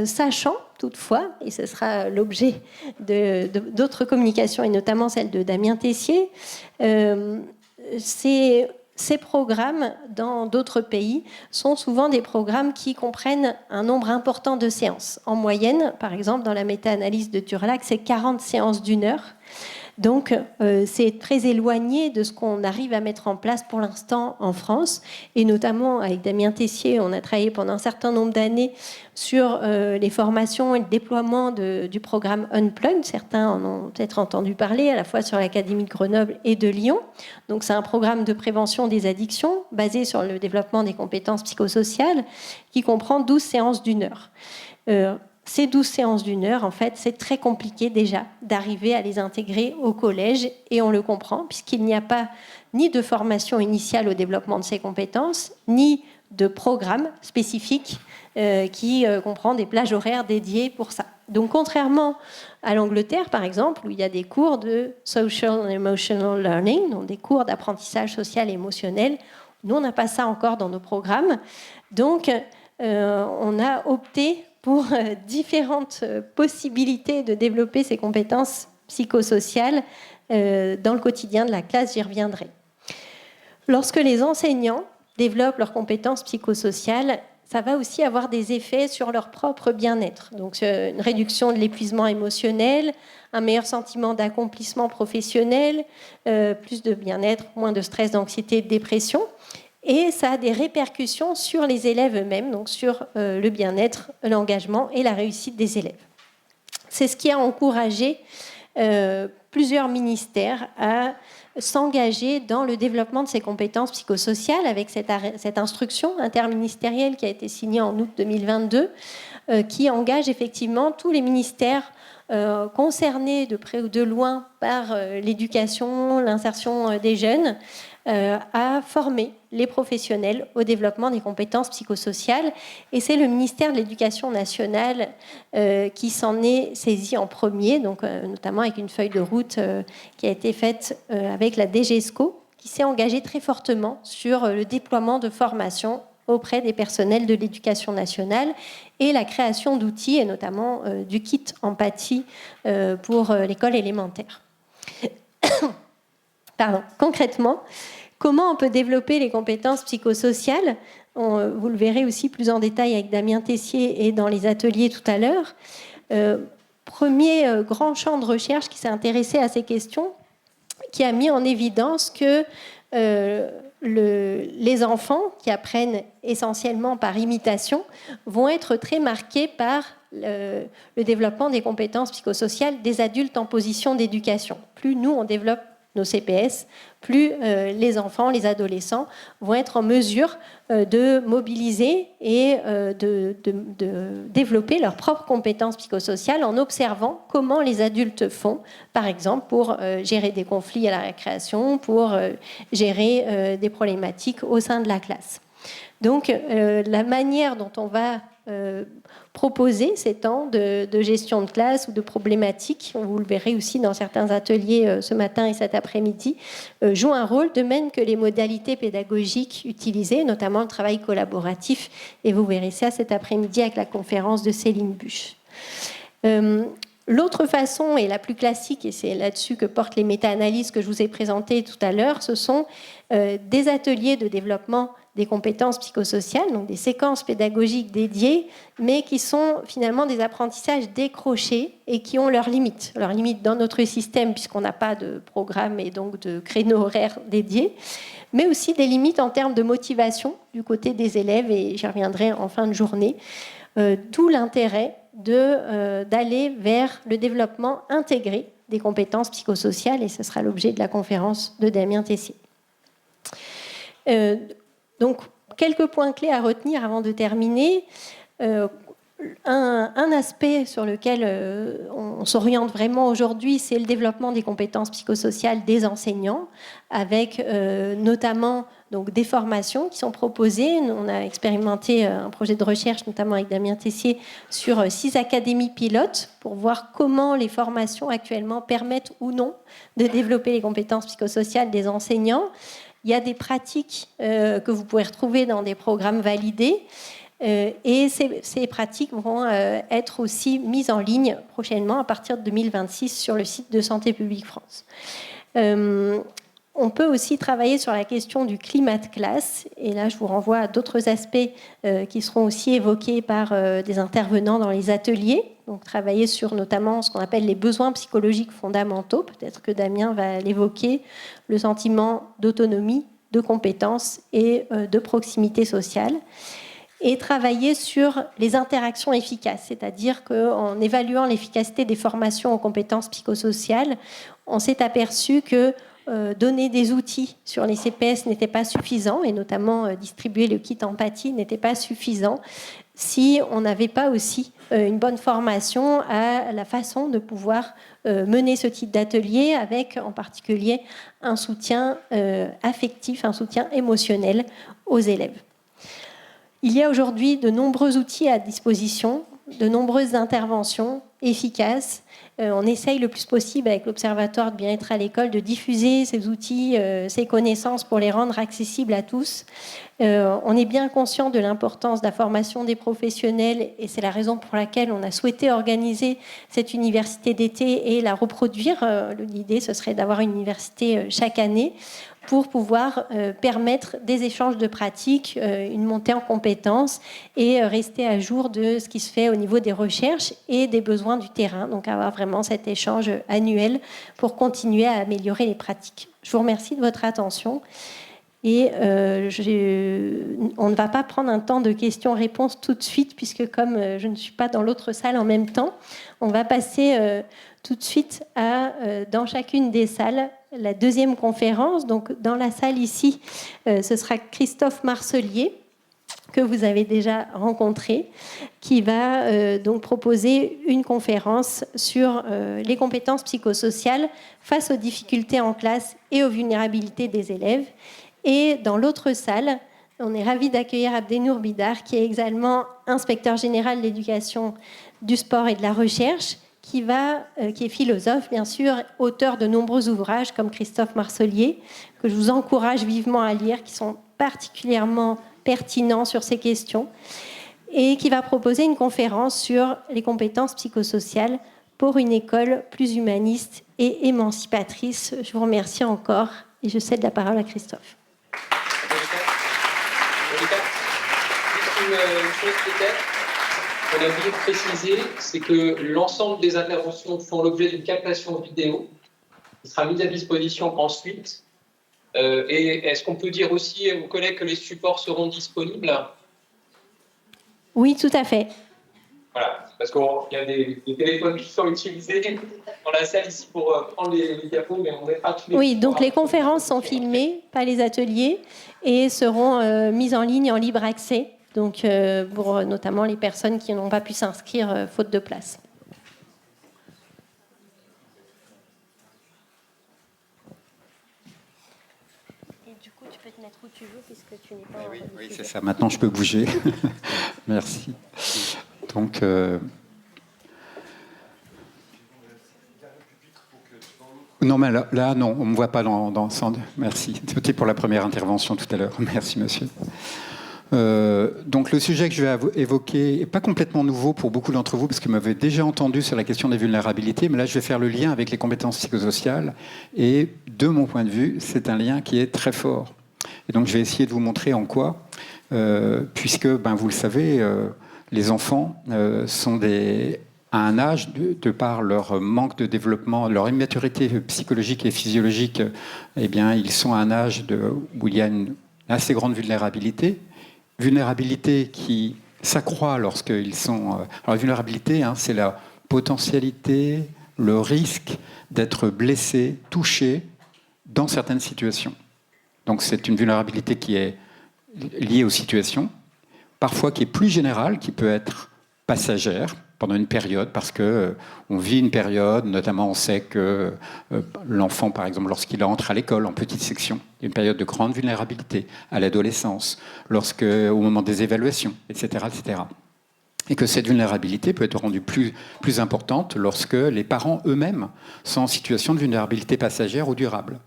sachant toutefois, et ce sera l'objet d'autres communications, et notamment celle de Damien Tessier, ces programmes, dans d'autres pays, sont souvent des programmes qui comprennent un nombre important de séances. En moyenne, par exemple, dans la méta-analyse de Turlac, c'est 40 séances d'1 heure. Donc, c'est très éloigné de ce qu'on arrive à mettre en place pour l'instant en France. Et notamment, avec Damien Tessier, on a travaillé pendant un certain nombre d'années sur les formations et le déploiement du programme Unplugged. Certains en ont peut-être entendu parler, à la fois sur l'Académie de Grenoble et de Lyon. Donc, c'est un programme de prévention des addictions basé sur le développement des compétences psychosociales qui comprend 12 séances d'1 heure. Ces 12 séances d'1 heure, en fait, c'est très compliqué déjà d'arriver à les intégrer au collège, et on le comprend, puisqu'il n'y a pas ni de formation initiale au développement de ces compétences, ni de programme spécifique qui comprend des plages horaires dédiées pour ça. Donc, contrairement à l'Angleterre, par exemple, où il y a des cours de Social and Emotional Learning, donc des cours d'apprentissage social et émotionnel, nous, on n'a pas ça encore dans nos programmes. Donc, on a opté pour différentes possibilités de développer ces compétences psychosociales dans le quotidien de la classe, j'y reviendrai. Lorsque les enseignants développent leurs compétences psychosociales, ça va aussi avoir des effets sur leur propre bien-être. Donc, une réduction de l'épuisement émotionnel, un meilleur sentiment d'accomplissement professionnel, plus de bien-être, moins de stress, d'anxiété, de dépression. Et ça a des répercussions sur les élèves eux-mêmes, donc sur le bien-être, l'engagement et la réussite des élèves. C'est ce qui a encouragé plusieurs ministères à s'engager dans le développement de ces compétences psychosociales avec cette instruction interministérielle qui a été signée en août 2022, qui engage effectivement tous les ministères concernés de près ou de loin par l'éducation, l'insertion des jeunes, à former les professionnels au développement des compétences psychosociales. Et c'est le ministère de l'Éducation nationale qui s'en est saisi en premier, donc, notamment avec une feuille de route qui a été faite avec la DGESCO, qui s'est engagée très fortement sur le déploiement de formations auprès des personnels de l'éducation nationale et la création d'outils, et notamment du kit empathie pour l'école élémentaire. Pardon. Concrètement, comment on peut développer les compétences psychosociales ? Vous le verrez aussi plus en détail avec Damien Tessier et dans les ateliers tout à l'heure. Premier grand champ de recherche qui s'est intéressé à ces questions, qui a mis en évidence que les enfants qui apprennent essentiellement par imitation vont être très marqués par le développement des compétences psychosociales des adultes en position d'éducation. Plus nous, on développe nos CPS, plus les enfants, les adolescents vont être en mesure de mobiliser et de développer leurs propres compétences psychosociales en observant comment les adultes font, par exemple pour gérer des conflits à la récréation, pour gérer des problématiques au sein de la classe. Donc, la manière dont on va proposer ces temps de gestion de classe ou de problématiques, vous le verrez aussi dans certains ateliers ce matin et cet après-midi, joue un rôle de même que les modalités pédagogiques utilisées, notamment le travail collaboratif, et vous verrez ça cet après-midi avec la conférence de Céline Buche. L'autre façon, et la plus classique, et c'est là-dessus que portent les méta-analyses que je vous ai présentées tout à l'heure, ce sont des ateliers de développement des compétences psychosociales, donc des séquences pédagogiques dédiées, mais qui sont finalement des apprentissages décrochés et qui ont leurs limites. Leurs limites dans notre système, puisqu'on n'a pas de programme et donc de créneaux horaires dédiés, mais aussi des limites en termes de motivation du côté des élèves, et j'y reviendrai en fin de journée. D'où l'intérêt d'aller vers le développement intégré des compétences psychosociales, et ce sera l'objet de la conférence de Damien Tessier. Donc, quelques points clés à retenir avant de terminer. Un aspect sur lequel on s'oriente vraiment aujourd'hui, c'est le développement des compétences psychosociales des enseignants, avec notamment donc, des formations qui sont proposées. On a expérimenté un projet de recherche, notamment avec Damien Tessier, sur 6 académies pilotes pour voir comment les formations actuellement permettent ou non de développer les compétences psychosociales des enseignants. Il y a des pratiques que vous pouvez retrouver dans des programmes validés. Et ces pratiques vont être aussi mises en ligne prochainement à partir de 2026 sur le site de Santé publique France. On peut aussi travailler sur la question du climat de classe. Et là, je vous renvoie à d'autres aspects qui seront aussi évoqués par des intervenants dans les ateliers. Donc, travailler sur notamment ce qu'on appelle les besoins psychologiques fondamentaux. Peut-être que Damien va l'évoquer. Le sentiment d'autonomie, de compétence et de proximité sociale. Et travailler sur les interactions efficaces. C'est-à-dire qu'en évaluant l'efficacité des formations aux compétences psychosociales, on s'est aperçu que donner des outils sur les CPS n'était pas suffisant, et notamment distribuer le kit empathie n'était pas suffisant si on n'avait pas aussi une bonne formation à la façon de pouvoir mener ce type d'atelier avec en particulier un soutien affectif, un soutien émotionnel aux élèves. Il y a aujourd'hui de nombreux outils à disposition, de nombreuses interventions efficaces. On essaye le plus possible avec l'Observatoire de bien-être à l'école de diffuser ces outils, ces connaissances pour les rendre accessibles à tous. On est bien conscient de l'importance de la formation des professionnels et c'est la raison pour laquelle on a souhaité organiser cette université d'été et la reproduire. L'idée, ce serait d'avoir une université chaque année pour pouvoir permettre des échanges de pratiques, une montée en compétences et rester à jour de ce qui se fait au niveau des recherches et des besoins du terrain. Donc avoir vraiment cet échange annuel pour continuer à améliorer les pratiques. Je vous remercie de votre attention. Et on ne va pas prendre un temps de questions-réponses tout de suite, puisque comme je ne suis pas dans l'autre salle en même temps, on va passer tout de suite à, dans chacune des salles, la deuxième conférence. Donc, dans la salle ici, ce sera Christophe Marcelier, que vous avez déjà rencontré, qui va donc proposer une conférence sur les compétences psychosociales face aux difficultés en classe et aux vulnérabilités des élèves. Et dans l'autre salle, on est ravis d'accueillir Abdenour Bidar, qui est également inspecteur général de l'éducation, du sport et de la recherche, qui est philosophe, bien sûr, auteur de nombreux ouvrages comme Christophe Marcelier, que je vous encourage vivement à lire, qui sont particulièrement pertinents sur ces questions, et qui va proposer une conférence sur les compétences psychosociales pour une école plus humaniste et émancipatrice. Je vous remercie encore et je cède la parole à Christophe. Une chose peut-être qu'on a oublié de préciser, c'est que l'ensemble des interventions font l'objet d'une captation vidéo qui sera mise à disposition ensuite. Et est-ce qu'on peut dire aussi aux collègues que les supports seront disponibles ? Oui, tout à fait. Voilà, parce qu'il y a des téléphones qui sont utilisés dans la salle ici pour prendre les diapos, mais on mettra tous les... Oui, donc les conférences sont filmées, pas les ateliers, et seront mises en ligne en libre accès, donc pour notamment les personnes qui n'ont pas pu s'inscrire faute de place. Et du coup, tu peux te mettre où tu veux, puisque tu n'es pas... Oui, c'est ça. Maintenant, je peux bouger. Merci. Donc... Non, mais là, non, on ne me voit pas dans le centre. Merci. C'était pour la première intervention tout à l'heure. Merci, monsieur. Donc, le sujet que je vais évoquer n'est pas complètement nouveau pour beaucoup d'entre vous, parce que vous m'avez déjà entendu sur la question des vulnérabilités, mais là, je vais faire le lien avec les compétences psychosociales. Et de mon point de vue, c'est un lien qui est très fort. Et donc, je vais essayer de vous montrer en quoi, puisque, vous le savez, les enfants sont à un âge, de par leur manque de développement, leur immaturité psychologique et physiologique, eh bien, ils sont à un âge où il y a une assez grande vulnérabilité qui s'accroît lorsqu'ils sont... Alors, la vulnérabilité, c'est la potentialité, le risque d'être blessé, touché dans certaines situations. Donc, c'est une vulnérabilité qui est liée aux situations, parfois qui est plus générale, qui peut être passagère pendant une période, parce qu'on vit une période, notamment on sait que l'enfant, par exemple, lorsqu'il entre à l'école en petite section, il y a une période de grande vulnérabilité, à l'adolescence, au moment des évaluations, etc., etc. Et que cette vulnérabilité peut être rendue plus importante lorsque les parents eux-mêmes sont en situation de vulnérabilité passagère ou durable.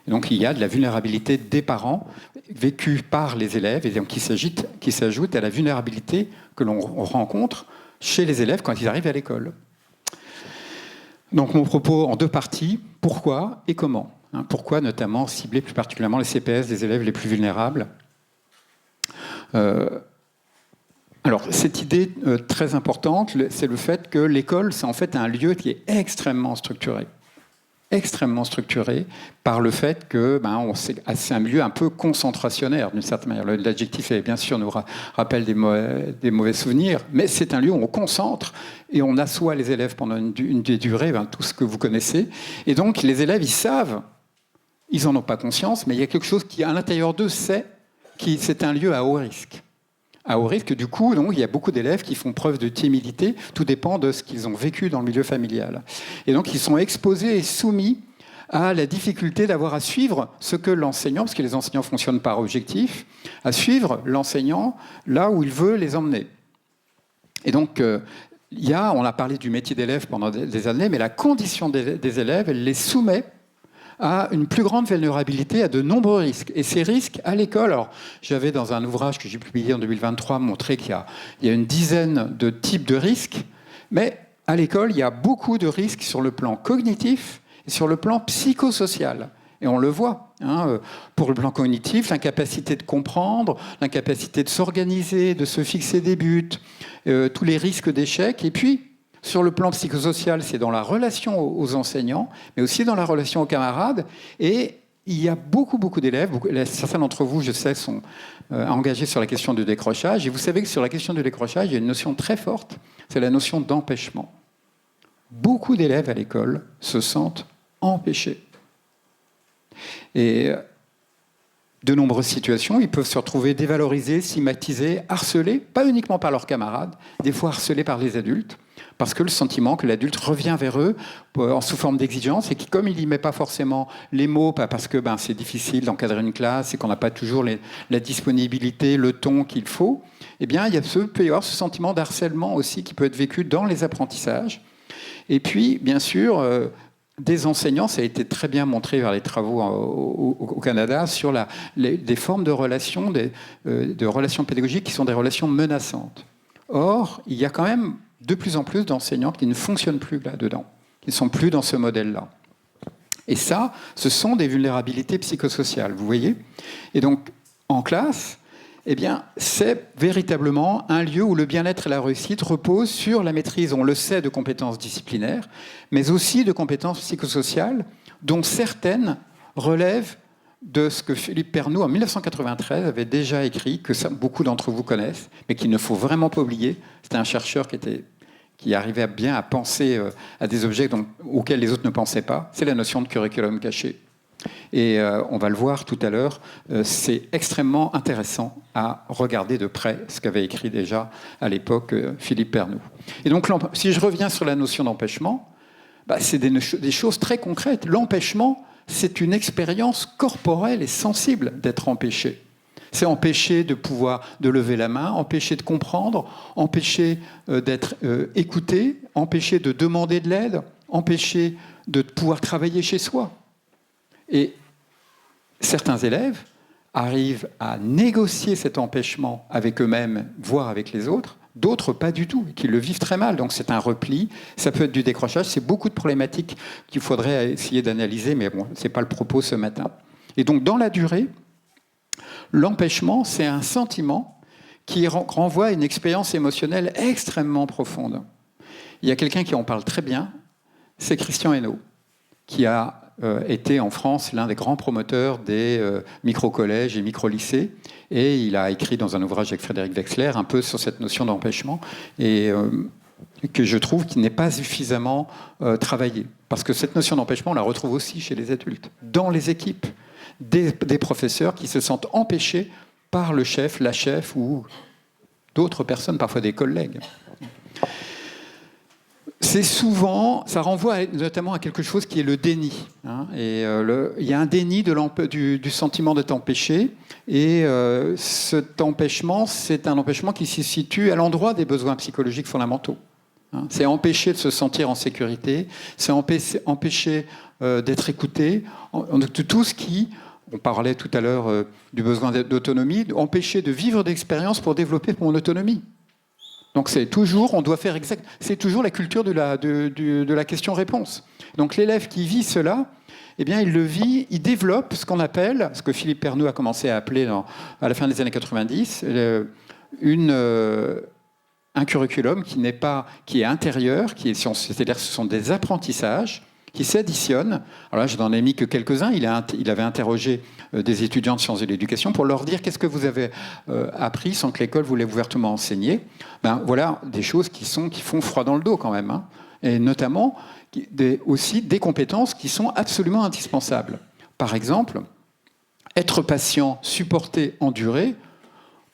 Et donc il y a de la vulnérabilité des parents vécue par les élèves et donc qui s'ajoute à la vulnérabilité que l'on rencontre chez les élèves quand ils arrivent à l'école. Donc mon propos en 2 parties, pourquoi et comment. Pourquoi notamment cibler plus particulièrement les CPS, les élèves les plus vulnérables. Alors, cette idée très importante, c'est le fait que l'école, c'est en fait un lieu qui est extrêmement structuré par le fait que c'est un milieu un peu concentrationnaire, d'une certaine manière. L'adjectif, bien sûr, nous rappelle des mauvais souvenirs, mais c'est un lieu où on concentre et on assoit les élèves pendant une durée, tout ce que vous connaissez. Et donc, les élèves, ils savent, ils n'en ont pas conscience, mais il y a quelque chose qui, à l'intérieur d'eux, sait que c'est un lieu à haut risque. À haut risque, du coup, donc, il y a beaucoup d'élèves qui font preuve de timidité. Tout dépend de ce qu'ils ont vécu dans le milieu familial. Et donc, ils sont exposés et soumis à la difficulté d'avoir à suivre ce que l'enseignant, parce que les enseignants fonctionnent par objectif, à suivre l'enseignant là où il veut les emmener. Et donc, on a parlé du métier d'élève pendant des années, mais la condition des élèves, elle les soumet à une plus grande vulnérabilité à de nombreux risques. Et ces risques, à l'école, alors j'avais dans un ouvrage que j'ai publié en 2023 montré qu'il y a une dizaine de types de risques, mais à l'école, il y a beaucoup de risques sur le plan cognitif et sur le plan psychosocial. Et on le voit. Pour le plan cognitif, l'incapacité de comprendre, l'incapacité de s'organiser, de se fixer des buts, tous les risques d'échec, et puis sur le plan psychosocial, c'est dans la relation aux enseignants, mais aussi dans la relation aux camarades. Et il y a beaucoup d'élèves, certains d'entre vous, je sais, sont engagés sur la question du décrochage. Et vous savez que sur la question du décrochage, il y a une notion très forte, c'est la notion d'empêchement. Beaucoup d'élèves à l'école se sentent empêchés. Et de nombreuses situations, ils peuvent se retrouver dévalorisés, stigmatisés, harcelés, pas uniquement par leurs camarades, des fois harcelés par les adultes, parce que le sentiment que l'adulte revient vers eux sous forme d'exigence et qui, comme il n'y met pas forcément les mots, parce que c'est difficile d'encadrer une classe et qu'on n'a pas toujours la disponibilité, le ton qu'il faut, eh bien, peut y avoir ce sentiment d'harcèlement aussi qui peut être vécu dans les apprentissages. Et puis, bien sûr, des enseignants, ça a été très bien montré par les travaux au Canada, sur des formes de relations, de relations pédagogiques qui sont des relations menaçantes. Or, il y a quand même de plus en plus d'enseignants qui ne fonctionnent plus là-dedans, qui ne sont plus dans ce modèle-là. Et ça, ce sont des vulnérabilités psychosociales, vous voyez ? Et donc, en classe, eh bien, c'est véritablement un lieu où le bien-être et la réussite reposent sur la maîtrise, on le sait, de compétences disciplinaires, mais aussi de compétences psychosociales, dont certaines relèvent de ce que Philippe Pernoud, en 1993, avait déjà écrit, que beaucoup d'entre vous connaissent, mais qu'il ne faut vraiment pas oublier. C'était un chercheur qui arrivait bien à penser à des objets auxquels les autres ne pensaient pas. C'est la notion de curriculum caché. Et on va le voir tout à l'heure, c'est extrêmement intéressant à regarder de près ce qu'avait écrit déjà à l'époque Philippe Pernoud. Et donc, si je reviens sur la notion d'empêchement, c'est des choses très concrètes. L'empêchement, c'est une expérience corporelle et sensible d'être empêché. C'est empêcher de lever la main, empêcher de comprendre, empêcher d'être écouté, empêcher de demander de l'aide, empêcher de pouvoir travailler chez soi. Et certains élèves arrivent à négocier cet empêchement avec eux-mêmes, voire avec les autres, d'autres pas du tout, qui le vivent très mal. Donc c'est un repli, ça peut être du décrochage, c'est beaucoup de problématiques qu'il faudrait essayer d'analyser, mais bon, ce n'est pas le propos ce matin. Et donc dans la durée, l'empêchement, c'est un sentiment qui renvoie à une expérience émotionnelle extrêmement profonde. Il y a quelqu'un qui en parle très bien, c'est Christian Hainaut, qui a été en France l'un des grands promoteurs des micro-collèges et micro-lycées. Et il a écrit dans un ouvrage avec Frédéric Wexler un peu sur cette notion d'empêchement et que je trouve qu'il n'est pas suffisamment travaillé. Parce que cette notion d'empêchement, on la retrouve aussi chez les adultes, dans les équipes, des professeurs qui se sentent empêchés par le chef, la chef ou d'autres personnes, parfois des collègues. c'est souvent, ça renvoie notamment à quelque chose qui est le déni. Hein, et il y a un déni du sentiment d'être empêché. Et cet empêchement, c'est un empêchement qui se situe à l'endroit des besoins psychologiques fondamentaux. Hein, c'est empêcher de se sentir en sécurité, c'est empêcher d'être écouté, de tout ce qui, on parlait tout à l'heure du besoin d'autonomie, empêcher de vivre d'expérience pour développer mon autonomie. Donc c'est toujours, on doit faire exact, c'est toujours la culture de la question-réponse. Donc l'élève qui vit cela, eh bien il le vit, il développe ce qu'on appelle, ce que Philippe Pernoud a commencé à appeler à la fin des années 90, un curriculum qui est intérieur, c'est-à-dire que ce sont des apprentissages qui s'additionnent. Alors là, je n'en ai mis que quelques-uns. Il avait interrogé des étudiants de sciences de l'éducation pour leur dire qu'est-ce que vous avez appris sans que l'école vous l'ait ouvertement enseigné. Ben, voilà des choses qui font froid dans le dos quand même. Hein. Et notamment aussi des compétences qui sont absolument indispensables. Par exemple, être patient, supporter, endurer,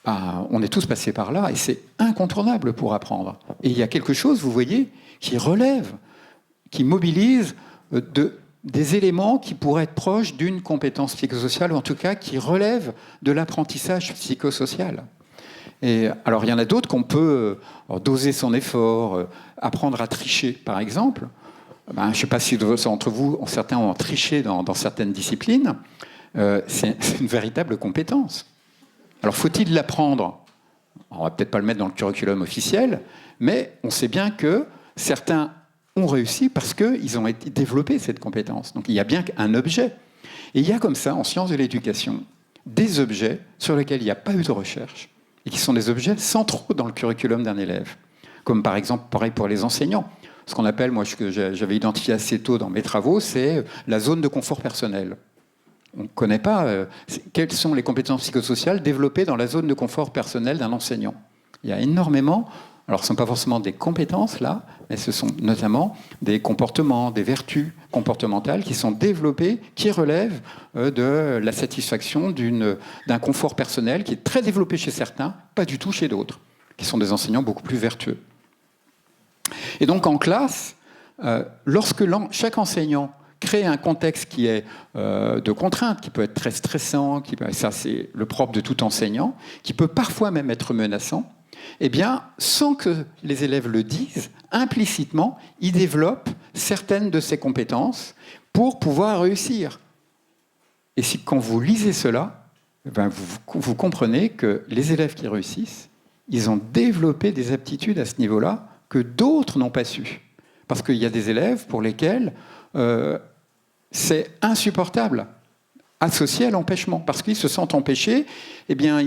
on est tous passés par là et c'est incontournable pour apprendre. Et il y a quelque chose, vous voyez, qui relève, qui mobilise des éléments qui pourraient être proches d'une compétence psychosociale, ou en tout cas qui relèvent de l'apprentissage psychosocial. Et alors il y en a d'autres qu'on peut doser son effort, apprendre à tricher par exemple. Je ne sais pas si entre vous, certains ont triché dans certaines disciplines. C'est une véritable compétence. Alors faut-il l'apprendre ? On ne va peut-être pas le mettre dans le curriculum officiel, mais on sait bien que certains ont réussi parce qu'ils ont développé cette compétence. Donc il y a bien un objet. Et il y a comme ça, en sciences de l'éducation, des objets sur lesquels il n'y a pas eu de recherche et qui sont des objets centraux dans le curriculum d'un élève. Comme par exemple, pareil pour les enseignants. Ce qu'on appelle, moi, ce que j'avais identifié assez tôt dans mes travaux, c'est la zone de confort personnel. On ne connaît pas quelles sont les compétences psychosociales développées dans la zone de confort personnel d'un enseignant. Il y a énormément... Alors, ce ne sont pas forcément des compétences, là, mais ce sont notamment des comportements, des vertus comportementales qui sont développées, qui relèvent de la satisfaction d'un confort personnel qui est très développé chez certains, pas du tout chez d'autres, qui sont des enseignants beaucoup plus vertueux. Et donc, en classe, lorsque chaque enseignant crée un contexte qui est de contrainte, qui peut être très stressant, ça c'est le propre de tout enseignant, qui peut parfois même être menaçant, eh bien, sans que les élèves le disent, implicitement, ils développent certaines de ces compétences pour pouvoir réussir. Et quand vous lisez cela, vous comprenez que les élèves qui réussissent, ils ont développé des aptitudes à ce niveau-là que d'autres n'ont pas su. Parce qu'il y a des élèves pour lesquels c'est insupportable, associé à l'empêchement, parce qu'ils se sentent empêchés. Eh bien,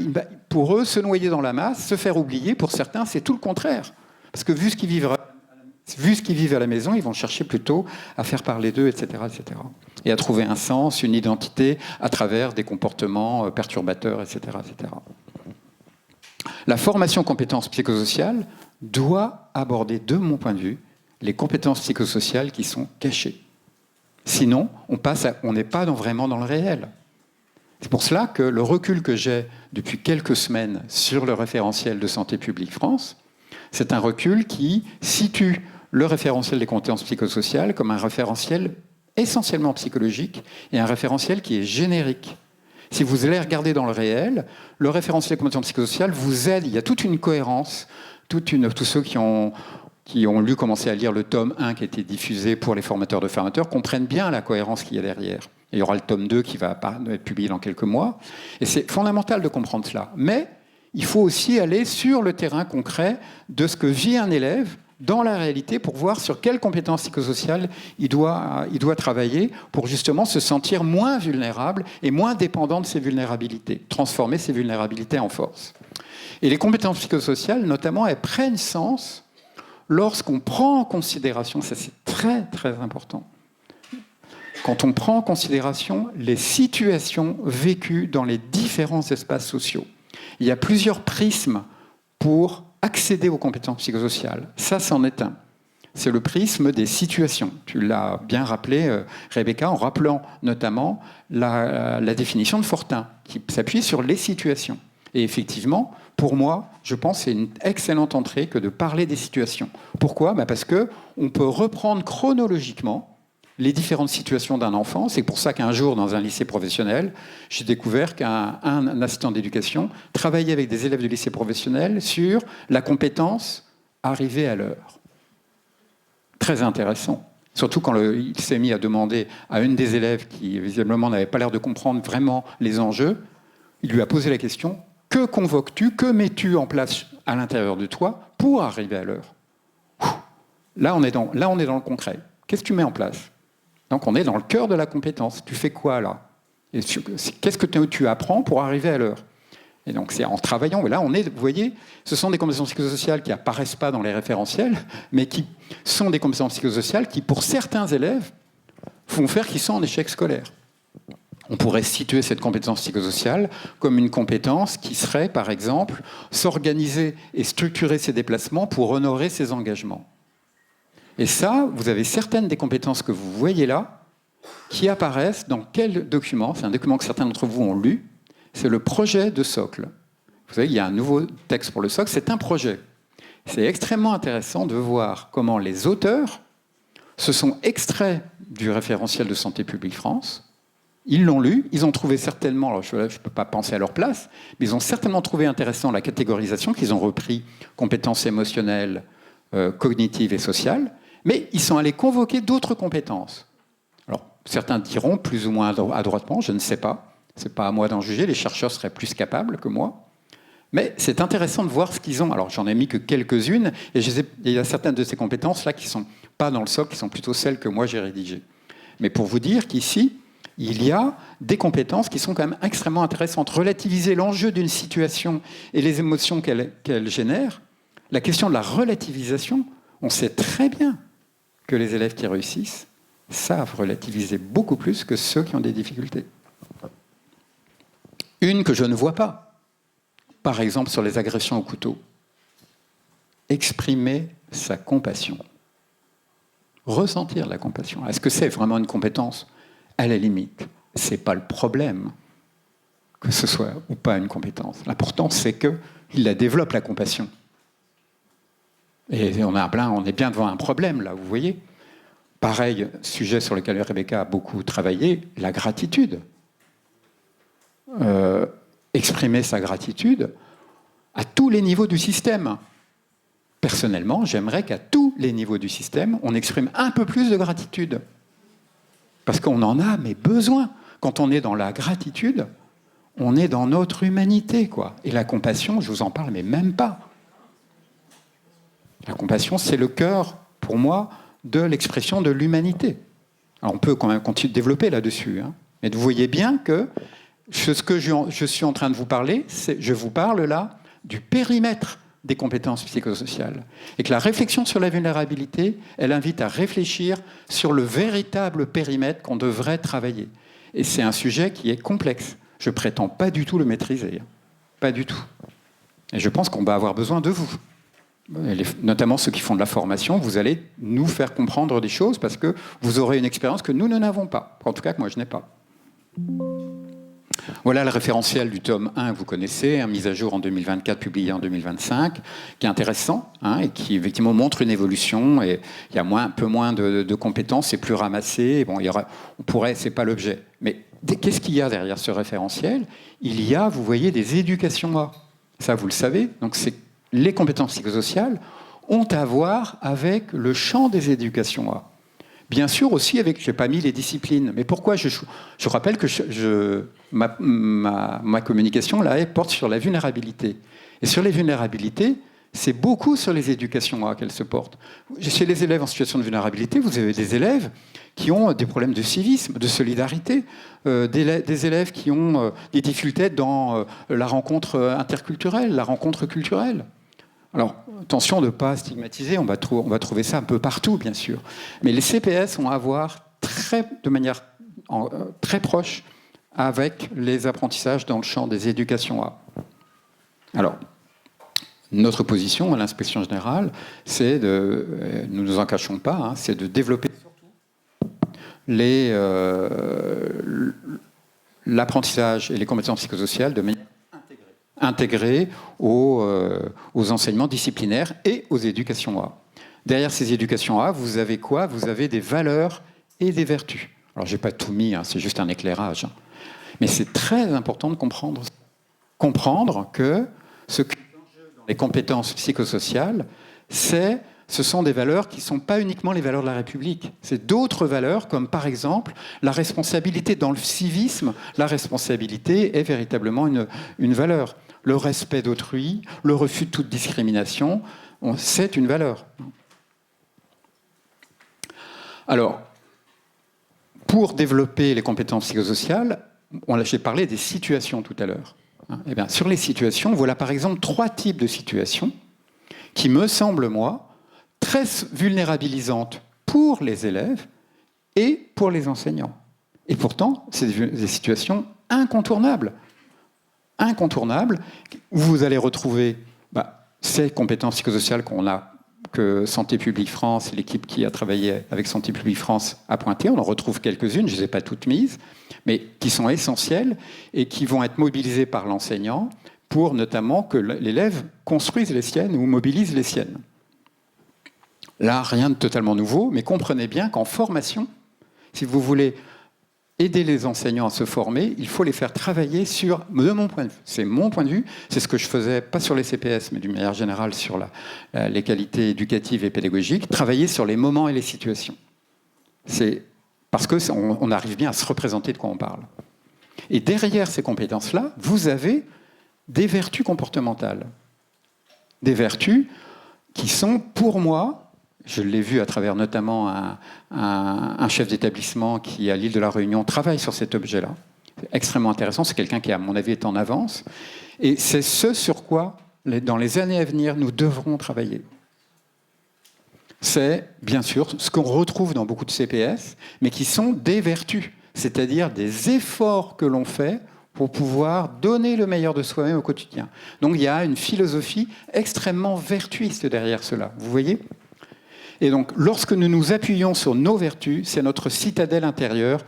pour eux, se noyer dans la masse, se faire oublier, pour certains, c'est tout le contraire. Parce que vu ce qu'ils vivent à la maison, ils vont chercher plutôt à faire parler d'eux, etc., etc. Et à trouver un sens, une identité, à travers des comportements perturbateurs, etc., etc. La formation compétences psychosociales doit aborder, de mon point de vue, les compétences psychosociales qui sont cachées. Sinon, on n'est pas vraiment dans le réel. C'est pour cela que le recul que j'ai depuis quelques semaines sur le référentiel de Santé publique France, c'est un recul qui situe le référentiel des compétences psychosociales comme un référentiel essentiellement psychologique et un référentiel qui est générique. Si vous allez regarder dans le réel, le référentiel des compétences psychosociales vous aide, il y a toute une cohérence, tous ceux qui ont commencé à lire le tome 1 qui a été diffusé pour les formateurs de formateurs, comprennent bien la cohérence qu'il y a derrière. Et il y aura le tome 2 qui va être publié dans quelques mois. Et c'est fondamental de comprendre cela. Mais il faut aussi aller sur le terrain concret de ce que vit un élève dans la réalité pour voir sur quelles compétences psychosociales il doit travailler pour justement se sentir moins vulnérable et moins dépendant de ses vulnérabilités, transformer ses vulnérabilités en force. Et les compétences psychosociales, notamment, elles prennent sens lorsqu'on prend en considération, ça c'est très très important, quand on prend en considération les situations vécues dans les différents espaces sociaux. Il y a plusieurs prismes pour accéder aux compétences psychosociales. Ça, c'en est un. C'est le prisme des situations. Tu l'as bien rappelé, Rebecca, en rappelant notamment la définition de Fortin, qui s'appuie sur les situations. Et effectivement, pour moi, je pense que c'est une excellente entrée que de parler des situations. Pourquoi ? Parce qu'on peut reprendre chronologiquement les différentes situations d'un enfant. C'est pour ça qu'un jour, dans un lycée professionnel, j'ai découvert qu'un assistant d'éducation travaillait avec des élèves du lycée professionnel sur la compétence arriver à l'heure. Très intéressant. Surtout quand il s'est mis à demander à une des élèves qui, visiblement, n'avait pas l'air de comprendre vraiment les enjeux, il lui a posé la question « Que convoques-tu, que mets-tu en place à l'intérieur de toi pour arriver à l'heure ?» Là, on est dans le concret. Qu'est-ce que tu mets en place ? Donc, on est dans le cœur de la compétence. Tu fais quoi, là ? Qu'est-ce que tu apprends pour arriver à l'heure ? Et donc, c'est en travaillant. Là, vous voyez, ce sont des compétences psychosociales qui n'apparaissent pas dans les référentiels, mais qui sont des compétences psychosociales qui, pour certains élèves, font faire qu'ils sont en échec scolaire. On pourrait situer cette compétence psychosociale comme une compétence qui serait, par exemple, s'organiser et structurer ses déplacements pour honorer ses engagements. Et ça, vous avez certaines des compétences que vous voyez là, qui apparaissent dans quel document ? C'est un document que certains d'entre vous ont lu. C'est le projet de socle. Vous savez, il y a un nouveau texte pour le socle, c'est un projet. C'est extrêmement intéressant de voir comment les auteurs se sont extraits du référentiel de Santé publique France. Ils l'ont lu, ils ont trouvé certainement, alors je ne peux pas penser à leur place, mais ils ont certainement trouvé intéressant la catégorisation qu'ils ont repris, compétences émotionnelles, cognitives et sociales, mais ils sont allés convoquer d'autres compétences. Alors, certains diront plus ou moins adroitement, je ne sais pas, ce n'est pas à moi d'en juger, les chercheurs seraient plus capables que moi, mais c'est intéressant de voir ce qu'ils ont. Alors, j'en ai mis que quelques-unes, et il y a certaines de ces compétences-là qui ne sont pas dans le socle, qui sont plutôt celles que moi j'ai rédigées. Mais pour vous dire qu'ici, il y a des compétences qui sont quand même extrêmement intéressantes. Relativiser l'enjeu d'une situation et les émotions qu'elle génère. La question de la relativisation, on sait très bien que les élèves qui réussissent savent relativiser beaucoup plus que ceux qui ont des difficultés. Une que je ne vois pas, par exemple sur les agressions au couteau. Exprimer sa compassion. Ressentir la compassion. Est-ce que c'est vraiment une compétence ? À la limite, ce n'est pas le problème que ce soit ou pas une compétence. L'important, c'est qu'il la développe, la compassion. Et on est bien devant un problème, là, vous voyez. Pareil, sujet sur lequel Rebecca a beaucoup travaillé, la gratitude. Exprimer sa gratitude à tous les niveaux du système. Personnellement, j'aimerais qu'à tous les niveaux du système, on exprime un peu plus de gratitude. Parce qu'on en a, mais besoin. Quand on est dans la gratitude, on est dans notre humanité, quoi. Et la compassion, je vous en parle, mais même pas. La compassion, c'est le cœur, pour moi, de l'expression de l'humanité. Alors, on peut quand même continuer de développer là-dessus. Hein. Mais vous voyez bien que ce que je suis en train de vous parler, je vous parle là du périmètre des compétences psychosociales. Et que la réflexion sur la vulnérabilité, elle invite à réfléchir sur le véritable périmètre qu'on devrait travailler. Et c'est un sujet qui est complexe. Je ne prétends pas du tout le maîtriser. Pas du tout. Et je pense qu'on va avoir besoin de vous. Notamment ceux qui font de la formation, vous allez nous faire comprendre des choses parce que vous aurez une expérience que nous n'avons pas. En tout cas, que moi, je n'ai pas. Voilà le référentiel du tome 1 que vous connaissez, mise à jour en 2024, publié en 2025, qui est intéressant et qui effectivement montre une évolution. Et il y a un peu moins de compétences, c'est plus ramassé. Bon, on pourrait, c'est pas l'objet. Mais qu'est-ce qu'il y a derrière ce référentiel ? Il y a, vous voyez, des éducations A. Ça, vous le savez. Donc, les compétences psychosociales ont à voir avec le champ des éducations A. Bien sûr aussi avec, je n'ai pas mis les disciplines, mais pourquoi je rappelle que ma communication là, elle porte sur la vulnérabilité. Et sur les vulnérabilités, c'est beaucoup sur les éducations A qu'elle se porte. Chez les élèves en situation de vulnérabilité, vous avez des élèves qui ont des problèmes de civisme, de solidarité, des élèves qui ont des difficultés dans la rencontre interculturelle, la rencontre culturelle. Alors, attention de ne pas stigmatiser, on va trouver ça un peu partout, bien sûr. Mais les CPS ont à voir de manière très proche avec les apprentissages dans le champ des éducations A. Alors, notre position à l'inspection générale, c'est nous ne nous en cachons pas, c'est de développer l'apprentissage et les compétences psychosociales de manière intégrés aux enseignements disciplinaires et aux éducations A. Derrière ces éducations A, vous avez quoi? Vous avez des valeurs et des vertus. Alors, je n'ai pas tout mis, hein, c'est juste un éclairage. Hein. Mais c'est très important de comprendre que ce que dans les compétences psychosociales, ce sont des valeurs qui ne sont pas uniquement les valeurs de la République. C'est d'autres valeurs, comme par exemple la responsabilité. Dans le civisme, la responsabilité est véritablement une valeur. Le respect d'autrui, le refus de toute discrimination, c'est une valeur. Alors, pour développer les compétences psychosociales, j'ai parlé des situations tout à l'heure. Eh bien, sur les situations, voilà par exemple 3 types de situations qui me semblent, moi, très vulnérabilisantes pour les élèves et pour les enseignants. Et pourtant, c'est des situations incontournables. Incontournables, où vous allez retrouver ces compétences psychosociales que Santé publique France, l'équipe qui a travaillé avec Santé publique France a pointé. On en retrouve quelques-unes, je ne les ai pas toutes mises, mais qui sont essentielles et qui vont être mobilisées par l'enseignant pour notamment que l'élève construise les siennes ou mobilise les siennes. Là, rien de totalement nouveau, mais comprenez bien qu'en formation, si vous voulez aider les enseignants à se former, il faut les faire travailler sur, de mon point de vue, c'est mon point de vue, c'est ce que je faisais, pas sur les CPS, mais d'une manière générale sur les qualités éducatives et pédagogiques, travailler sur les moments et les situations. C'est parce qu'on arrive bien à se représenter de quoi on parle. Et derrière ces compétences-là, vous avez des vertus comportementales. Des vertus qui sont, pour moi, je l'ai vu à travers notamment un chef d'établissement qui, à l'île de la Réunion, travaille sur cet objet-là. C'est extrêmement intéressant. C'est quelqu'un qui, à mon avis, est en avance. Et c'est ce sur quoi, dans les années à venir, nous devrons travailler. C'est, bien sûr, ce qu'on retrouve dans beaucoup de CPS, mais qui sont des vertus, c'est-à-dire des efforts que l'on fait pour pouvoir donner le meilleur de soi-même au quotidien. Donc il y a une philosophie extrêmement vertuiste derrière cela. Vous voyez ? Et donc, lorsque nous nous appuyons sur nos vertus, c'est notre citadelle intérieure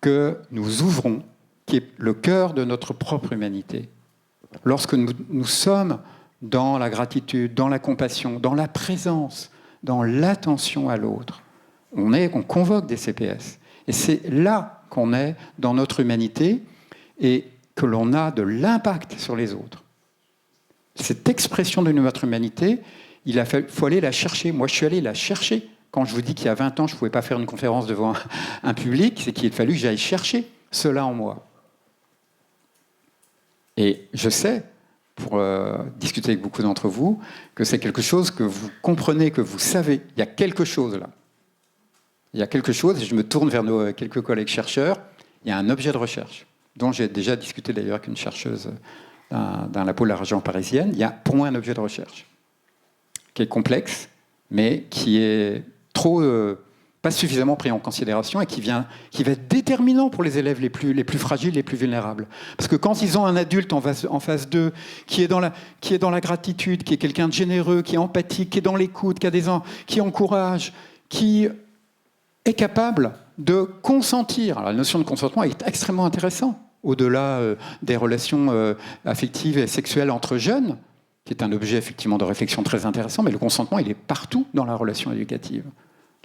que nous ouvrons, qui est le cœur de notre propre humanité. Lorsque nous sommes dans la gratitude, dans la compassion, dans la présence, dans l'attention à l'autre, on convoque des CPS. Et c'est là qu'on est dans notre humanité et que l'on a de l'impact sur les autres. Cette expression de notre humanité, il faut aller la chercher. Moi, je suis allé la chercher. Quand je vous dis qu'il y a 20 ans, je ne pouvais pas faire une conférence devant un public, c'est qu'il a fallu que j'aille chercher cela en moi. Et je sais, pour discuter avec beaucoup d'entre vous, que c'est quelque chose que vous comprenez, que vous savez. Il y a quelque chose là. Il y a quelque chose, et je me tourne vers quelques collègues chercheurs, il y a un objet de recherche, dont j'ai déjà discuté d'ailleurs avec une chercheuse dans la pôle de la région parisienne. Il y a pour moi un objet de recherche qui est complexe, mais qui est pas suffisamment pris en considération et qui va être déterminant pour les élèves les plus fragiles, les plus vulnérables. Parce que quand ils ont un adulte en face d'eux qui est dans la gratitude, qui est quelqu'un de généreux, qui est empathique, qui est dans l'écoute, qui encourage, qui est capable de consentir. Alors, la notion de consentement est extrêmement intéressante, au-delà des relations affectives et sexuelles entre jeunes, qui est un objet effectivement de réflexion très intéressant, mais le consentement, il est partout dans la relation éducative.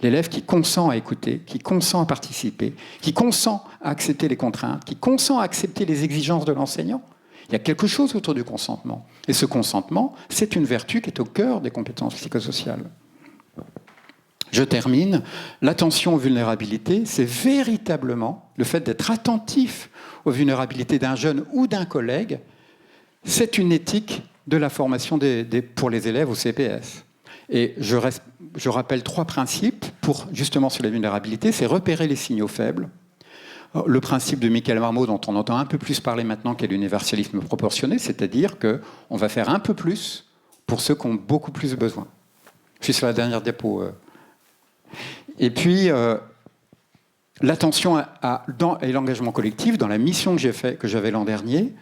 L'élève qui consent à écouter, qui consent à participer, qui consent à accepter les contraintes, qui consent à accepter les exigences de l'enseignant. Il y a quelque chose autour du consentement. Et ce consentement, c'est une vertu qui est au cœur des compétences psychosociales. Je termine. L'attention aux vulnérabilités, c'est véritablement le fait d'être attentif aux vulnérabilités d'un jeune ou d'un collègue. C'est une éthique de la formation pour les élèves au CPS. Et je rappelle 3 principes justement sur la vulnérabilité. C'est repérer les signaux faibles. Le principe de Michael Marmot, dont on entend un peu plus parler maintenant, qui est l'universalisme proportionné, c'est-à-dire qu'on va faire un peu plus pour ceux qui ont beaucoup plus besoin. Je suis sur la dernière diapo. Et puis, l'attention et l'engagement collectif, dans la mission que j'avais l'an dernier,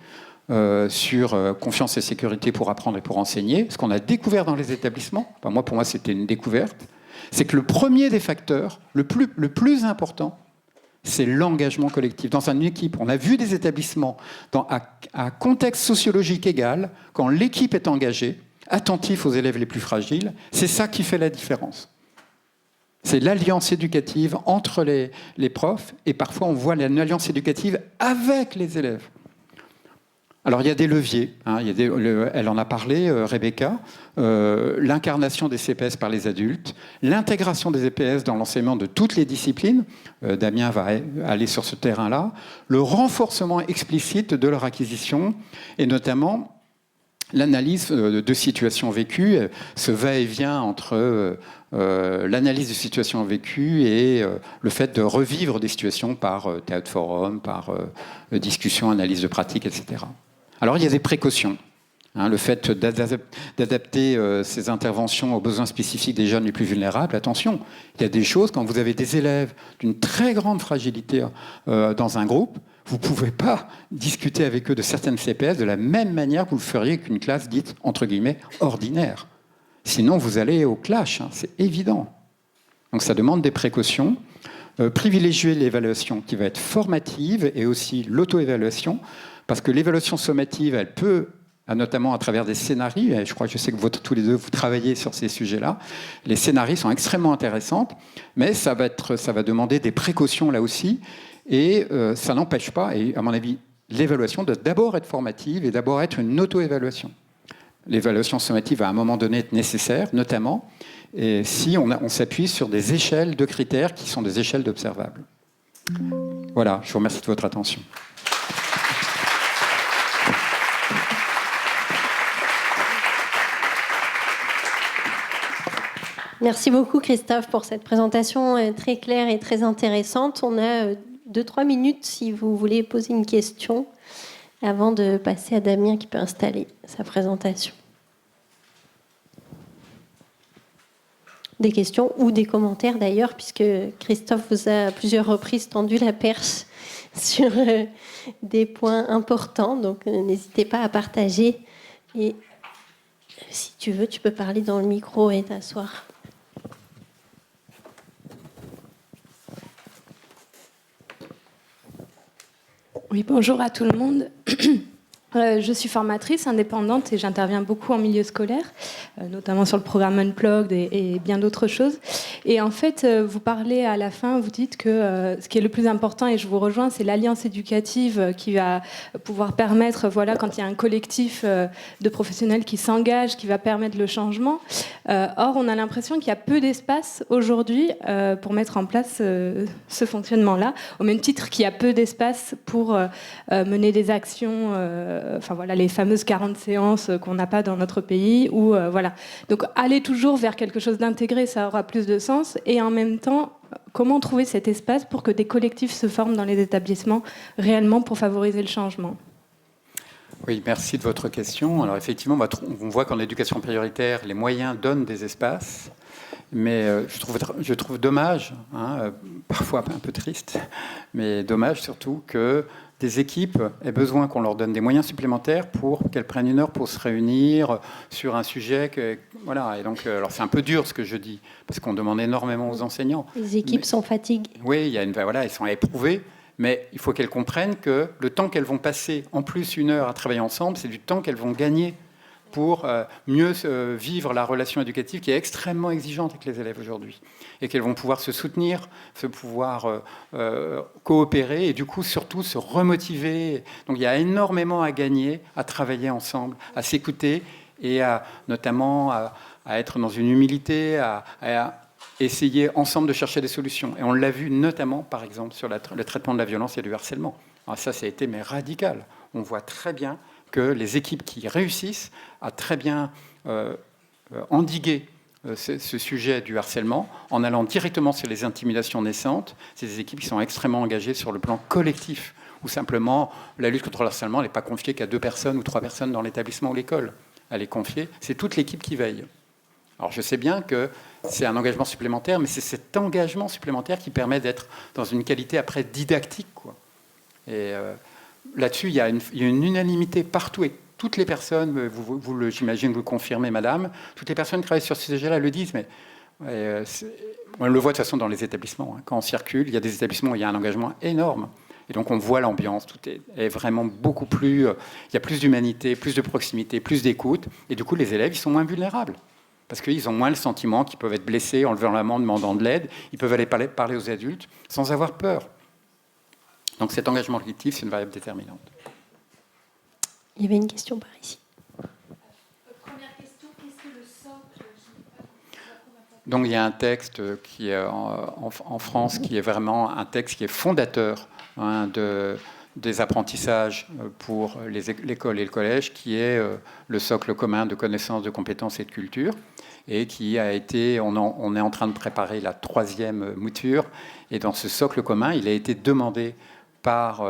sur confiance et sécurité pour apprendre et pour enseigner, ce qu'on a découvert dans les établissements, pour moi c'était une découverte, c'est que le premier des facteurs, le plus important, c'est l'engagement collectif. Dans une équipe, on a vu des établissements à contexte sociologique égal, quand l'équipe est engagée, attentif aux élèves les plus fragiles, c'est ça qui fait la différence. C'est l'alliance éducative entre les profs, et parfois on voit une alliance éducative avec les élèves. Alors il y a des leviers, hein, elle en a parlé, Rebecca, l'incarnation des CPS par les adultes, l'intégration des EPS dans l'enseignement de toutes les disciplines, Damien va aller sur ce terrain-là, le renforcement explicite de leur acquisition, et notamment l'analyse de situations vécues, ce va-et-vient entre l'analyse de situations vécues et le fait de revivre des situations par théâtre forum, par discussion, analyse de pratique, etc. Alors il y a des précautions. Hein, le fait d'adapter ces interventions aux besoins spécifiques des jeunes les plus vulnérables, attention, il y a des choses, quand vous avez des élèves d'une très grande fragilité dans un groupe, vous ne pouvez pas discuter avec eux de certaines CPS de la même manière que vous le feriez qu'une classe dite, entre guillemets, ordinaire. Sinon, vous allez au clash, hein, c'est évident. Donc ça demande des précautions. Privilégier l'évaluation qui va être formative et aussi l'auto-évaluation, parce que l'évaluation sommative, elle peut, notamment à travers des scénarios, et je sais que tous les deux, vous travaillez sur ces sujets-là, les scénarios sont extrêmement intéressants, mais ça va demander des précautions là aussi, et ça n'empêche pas, et à mon avis, l'évaluation doit d'abord être formative et d'abord être une auto-évaluation. L'évaluation sommative, à un moment donné, est nécessaire, notamment et si on s'appuie sur des échelles de critères qui sont des échelles d'observables. Voilà, je vous remercie de votre attention. Merci beaucoup Christophe pour cette présentation très claire et très intéressante. On a 2-3 minutes si vous voulez poser une question avant de passer à Damien qui peut installer sa présentation. Des questions ou des commentaires d'ailleurs, puisque Christophe vous a à plusieurs reprises tendu la perche sur des points importants, donc n'hésitez pas à partager. Et si tu veux, tu peux parler dans le micro et t'asseoir. Oui, bonjour à tout le monde. Je suis formatrice indépendante et j'interviens beaucoup en milieu scolaire, notamment sur le programme Unplugged et bien d'autres choses. Et en fait, vous parlez à la fin, vous dites que ce qui est le plus important, et je vous rejoins, c'est l'alliance éducative qui va pouvoir permettre, voilà, quand il y a un collectif de professionnels qui s'engagent, qui va permettre le changement. Or, on a l'impression qu'il y a peu d'espace aujourd'hui pour mettre en place ce fonctionnement-là, au même titre qu'il y a peu d'espace pour mener des actions enfin voilà, les fameuses 40 séances qu'on n'a pas dans notre pays. Voilà. Donc aller toujours vers quelque chose d'intégré, ça aura plus de sens. Et en même temps, comment trouver cet espace pour que des collectifs se forment dans les établissements réellement pour favoriser le changement ? Oui, merci de votre question. Alors effectivement, on voit qu'en éducation prioritaire, les moyens donnent des espaces. Mais je trouve dommage, hein, parfois un peu triste, mais dommage surtout que des équipes aient besoin qu'on leur donne des moyens supplémentaires pour qu'elles prennent une heure pour se réunir sur un sujet. Voilà. Et donc, alors c'est un peu dur ce que je dis, parce qu'on demande énormément aux enseignants. Les équipes sont fatiguées. Oui, elles sont éprouvées, mais il faut qu'elles comprennent que le temps qu'elles vont passer, en plus une heure à travailler ensemble, c'est du temps qu'elles vont gagner pour mieux vivre la relation éducative qui est extrêmement exigeante avec les élèves aujourd'hui. Et qu'elles vont pouvoir se soutenir, pouvoir coopérer et du coup surtout se remotiver. Donc il y a énormément à gagner à travailler ensemble, à s'écouter et notamment à être dans une humilité, à essayer ensemble de chercher des solutions. Et on l'a vu notamment par exemple sur le traitement de la violence et du harcèlement. Alors ça a été radical. On voit très bien que les équipes qui réussissent à très bien endiguer ce sujet du harcèlement en allant directement sur les intimidations naissantes. C'est des équipes qui sont extrêmement engagées sur le plan collectif, où simplement la lutte contre le harcèlement n'est pas confiée qu'à 2 personnes ou 3 personnes dans l'établissement ou l'école. Elle est confiée, c'est toute l'équipe qui veille. Alors je sais bien que c'est un engagement supplémentaire, mais c'est cet engagement supplémentaire qui permet d'être dans une qualité après didactique, quoi. Et là-dessus, il y a une unanimité partout et toutes les personnes, j'imagine vous le confirmez, madame, toutes les personnes qui travaillent sur ce sujet-là le disent, mais On le voit de toute façon dans les établissements. Quand on circule, il y a des établissements où il y a un engagement énorme. Et donc on voit l'ambiance, tout est vraiment beaucoup plus... il y a plus d'humanité, plus de proximité, plus d'écoute. Et du coup, les élèves, ils sont moins vulnérables. Parce qu'ils ont moins le sentiment qu'ils peuvent être blessés en levant la main, en demandant de l'aide. Ils peuvent aller parler aux adultes sans avoir peur. Donc cet engagement collectif, c'est une variable déterminante. Il y avait une question par ici. Première question, qu'est-ce que le socle? Donc il y a un texte qui est en France qui est vraiment un texte qui est fondateur des apprentissages pour l'école et le collège, qui est le socle commun de connaissances, de compétences et de culture, et qui a été, on est en train de préparer la 3e mouture, et dans ce socle commun, il a été demandé par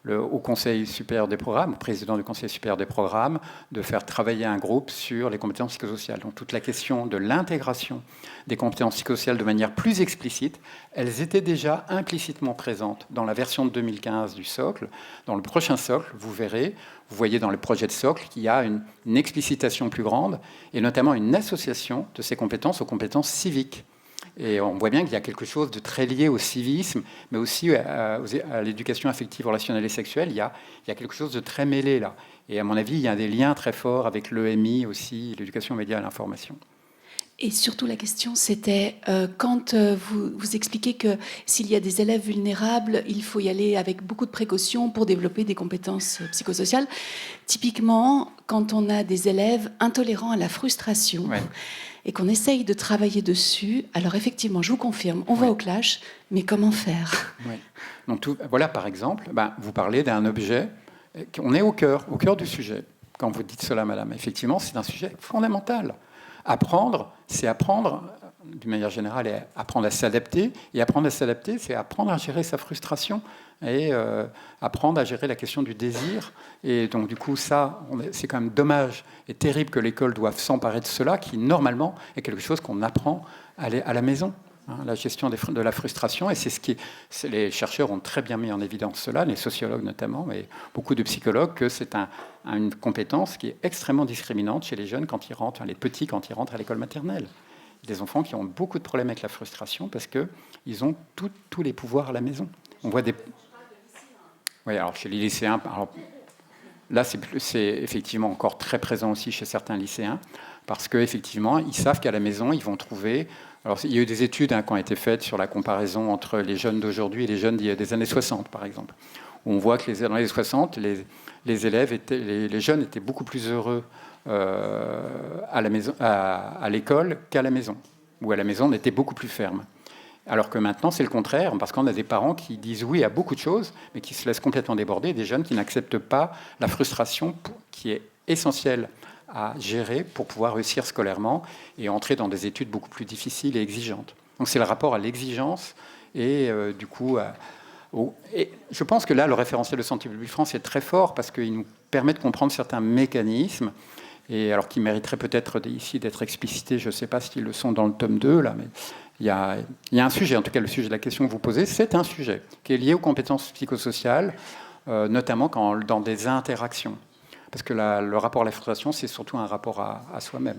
au Conseil supérieur des programmes, au président du Conseil supérieur des programmes, de faire travailler un groupe sur les compétences psychosociales. Donc toute la question de l'intégration des compétences psychosociales de manière plus explicite, elles étaient déjà implicitement présentes dans la version de 2015 du socle. Dans le prochain socle, vous verrez, vous voyez dans le projet de socle qu'il y a une explicitation plus grande, et notamment une association de ces compétences aux compétences civiques. Et on voit bien qu'il y a quelque chose de très lié au civisme, mais aussi à l'éducation affective, relationnelle et sexuelle. Il y a quelque chose de très mêlé là. Et à mon avis, il y a des liens très forts avec l'EMI aussi, l'éducation aux médias et à l'information. Et surtout, la question, c'était quand vous expliquez que s'il y a des élèves vulnérables, il faut y aller avec beaucoup de précautions pour développer des compétences psychosociales. Typiquement, quand on a des élèves intolérants à la frustration, ouais, et qu'on essaye de travailler dessus, alors effectivement, je vous confirme, on va au clash, mais comment faire? Ouais. Donc voilà, par exemple, vous parlez d'un objet, on est au cœur du sujet. Quand vous dites cela, madame, effectivement, c'est un sujet fondamental. Apprendre, c'est apprendre, d'une manière générale, et apprendre à s'adapter. Et apprendre à s'adapter, c'est apprendre à gérer sa frustration et apprendre à gérer la question du désir. Et donc, du coup, ça, c'est quand même dommage et terrible que l'école doive s'emparer de cela, qui, normalement, est quelque chose qu'on apprend à la maison. La gestion de la frustration, et c'est les chercheurs ont très bien mis en évidence cela, les sociologues notamment, et beaucoup de psychologues, que c'est une compétence qui est extrêmement discriminante chez les jeunes quand ils rentrent, les petits quand ils rentrent à l'école maternelle. Des enfants qui ont beaucoup de problèmes avec la frustration parce qu'ils ont tous les pouvoirs à la maison. On voit des... Oui, alors chez les lycéens, là c'est effectivement encore très présent aussi chez certains lycéens, parce qu'effectivement, ils savent qu'à la maison, ils vont trouver... Alors, il y a eu des études qui ont été faites sur la comparaison entre les jeunes d'aujourd'hui et les jeunes des années 60, par exemple. Où on voit que dans les années 60, les élèves les jeunes étaient beaucoup plus heureux à l'école qu'à la maison, où à la maison, on était beaucoup plus ferme. Alors que maintenant, c'est le contraire, parce qu'on a des parents qui disent oui à beaucoup de choses, mais qui se laissent complètement déborder, et des jeunes qui n'acceptent pas la frustration qui est essentielle à gérer pour pouvoir réussir scolairement et entrer dans des études beaucoup plus difficiles et exigeantes. Donc c'est le rapport à l'exigence et du coup... et je pense que là, le référentiel de Santé publique France est très fort parce qu'il nous permet de comprendre certains mécanismes, et alors qui mériteraient peut-être ici d'être explicités, je ne sais pas s'ils le sont dans le tome 2, là, mais il y a un sujet, en tout cas le sujet de la question que vous posez, c'est un sujet qui est lié aux compétences psychosociales, notamment dans des interactions. Parce que le rapport à la frustration, c'est surtout un rapport à soi-même.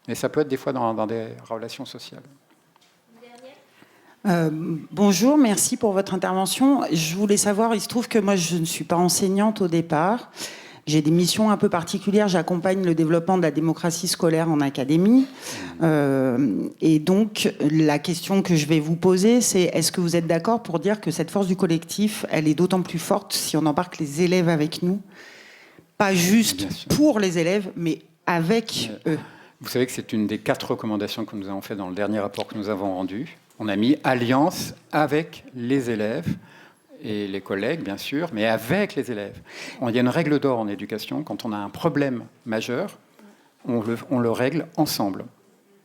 Et ça peut être des fois dans des relations sociales. Bonjour, merci pour votre intervention. Je voulais savoir, il se trouve que moi, je ne suis pas enseignante au départ. J'ai des missions un peu particulières. J'accompagne le développement de la démocratie scolaire en académie. Et donc, la question que je vais vous poser, c'est est-ce que vous êtes d'accord pour dire que cette force du collectif, elle est d'autant plus forte si on embarque les élèves avec nous ? Pas juste pour les élèves, mais avec eux. Vous savez que c'est une des 4 recommandations que nous avons faites dans le dernier rapport que nous avons rendu. On a mis alliance avec les élèves et les collègues, bien sûr, mais avec les élèves. Il y a une règle d'or en éducation. Quand on a un problème majeur, on le règle ensemble.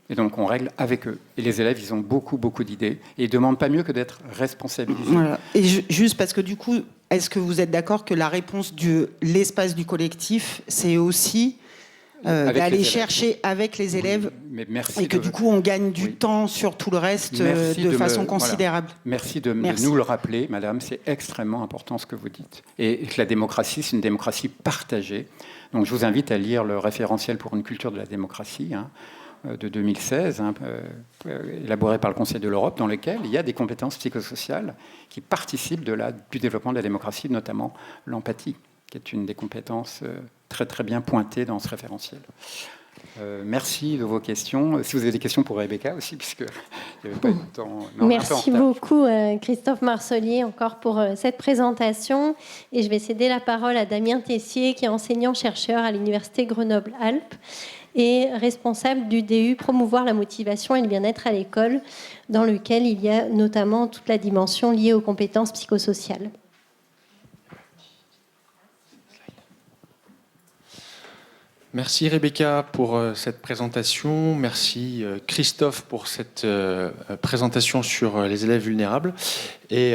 Et donc, on règle avec eux. Et les élèves, ils ont beaucoup, beaucoup d'idées. Et ils ne demandent pas mieux que d'être responsabilisés. Voilà. Et juste parce que du coup, est-ce que vous êtes d'accord que la réponse de l'espace du collectif, c'est aussi d'aller chercher avec les élèves, mais merci et que du coup, on gagne du temps sur tout le reste de façon considérable. Voilà. Merci de nous le rappeler, madame. C'est extrêmement important ce que vous dites. Et que la démocratie, c'est une démocratie partagée. Donc, je vous invite à lire le référentiel pour une culture de la démocratie, de 2016, élaboré par le Conseil de l'Europe, dans lequel il y a des compétences psychosociales qui participent du développement de la démocratie, notamment l'empathie, qui est une des compétences très très bien pointées dans ce référentiel. Merci de vos questions. Si vous avez des questions pour Rebecca aussi, puisque il n'y avait pas eu de temps. Merci beaucoup Christophe Marcelier encore pour cette présentation. Et je vais céder la parole à Damien Tessier, qui est enseignant-chercheur à l'Université Grenoble-Alpes et responsable du DU Promouvoir la motivation et le bien-être à l'école, dans lequel il y a notamment toute la dimension liée aux compétences psychosociales. Merci Rebecca pour cette présentation. Merci Christophe pour cette présentation sur les élèves vulnérables. Et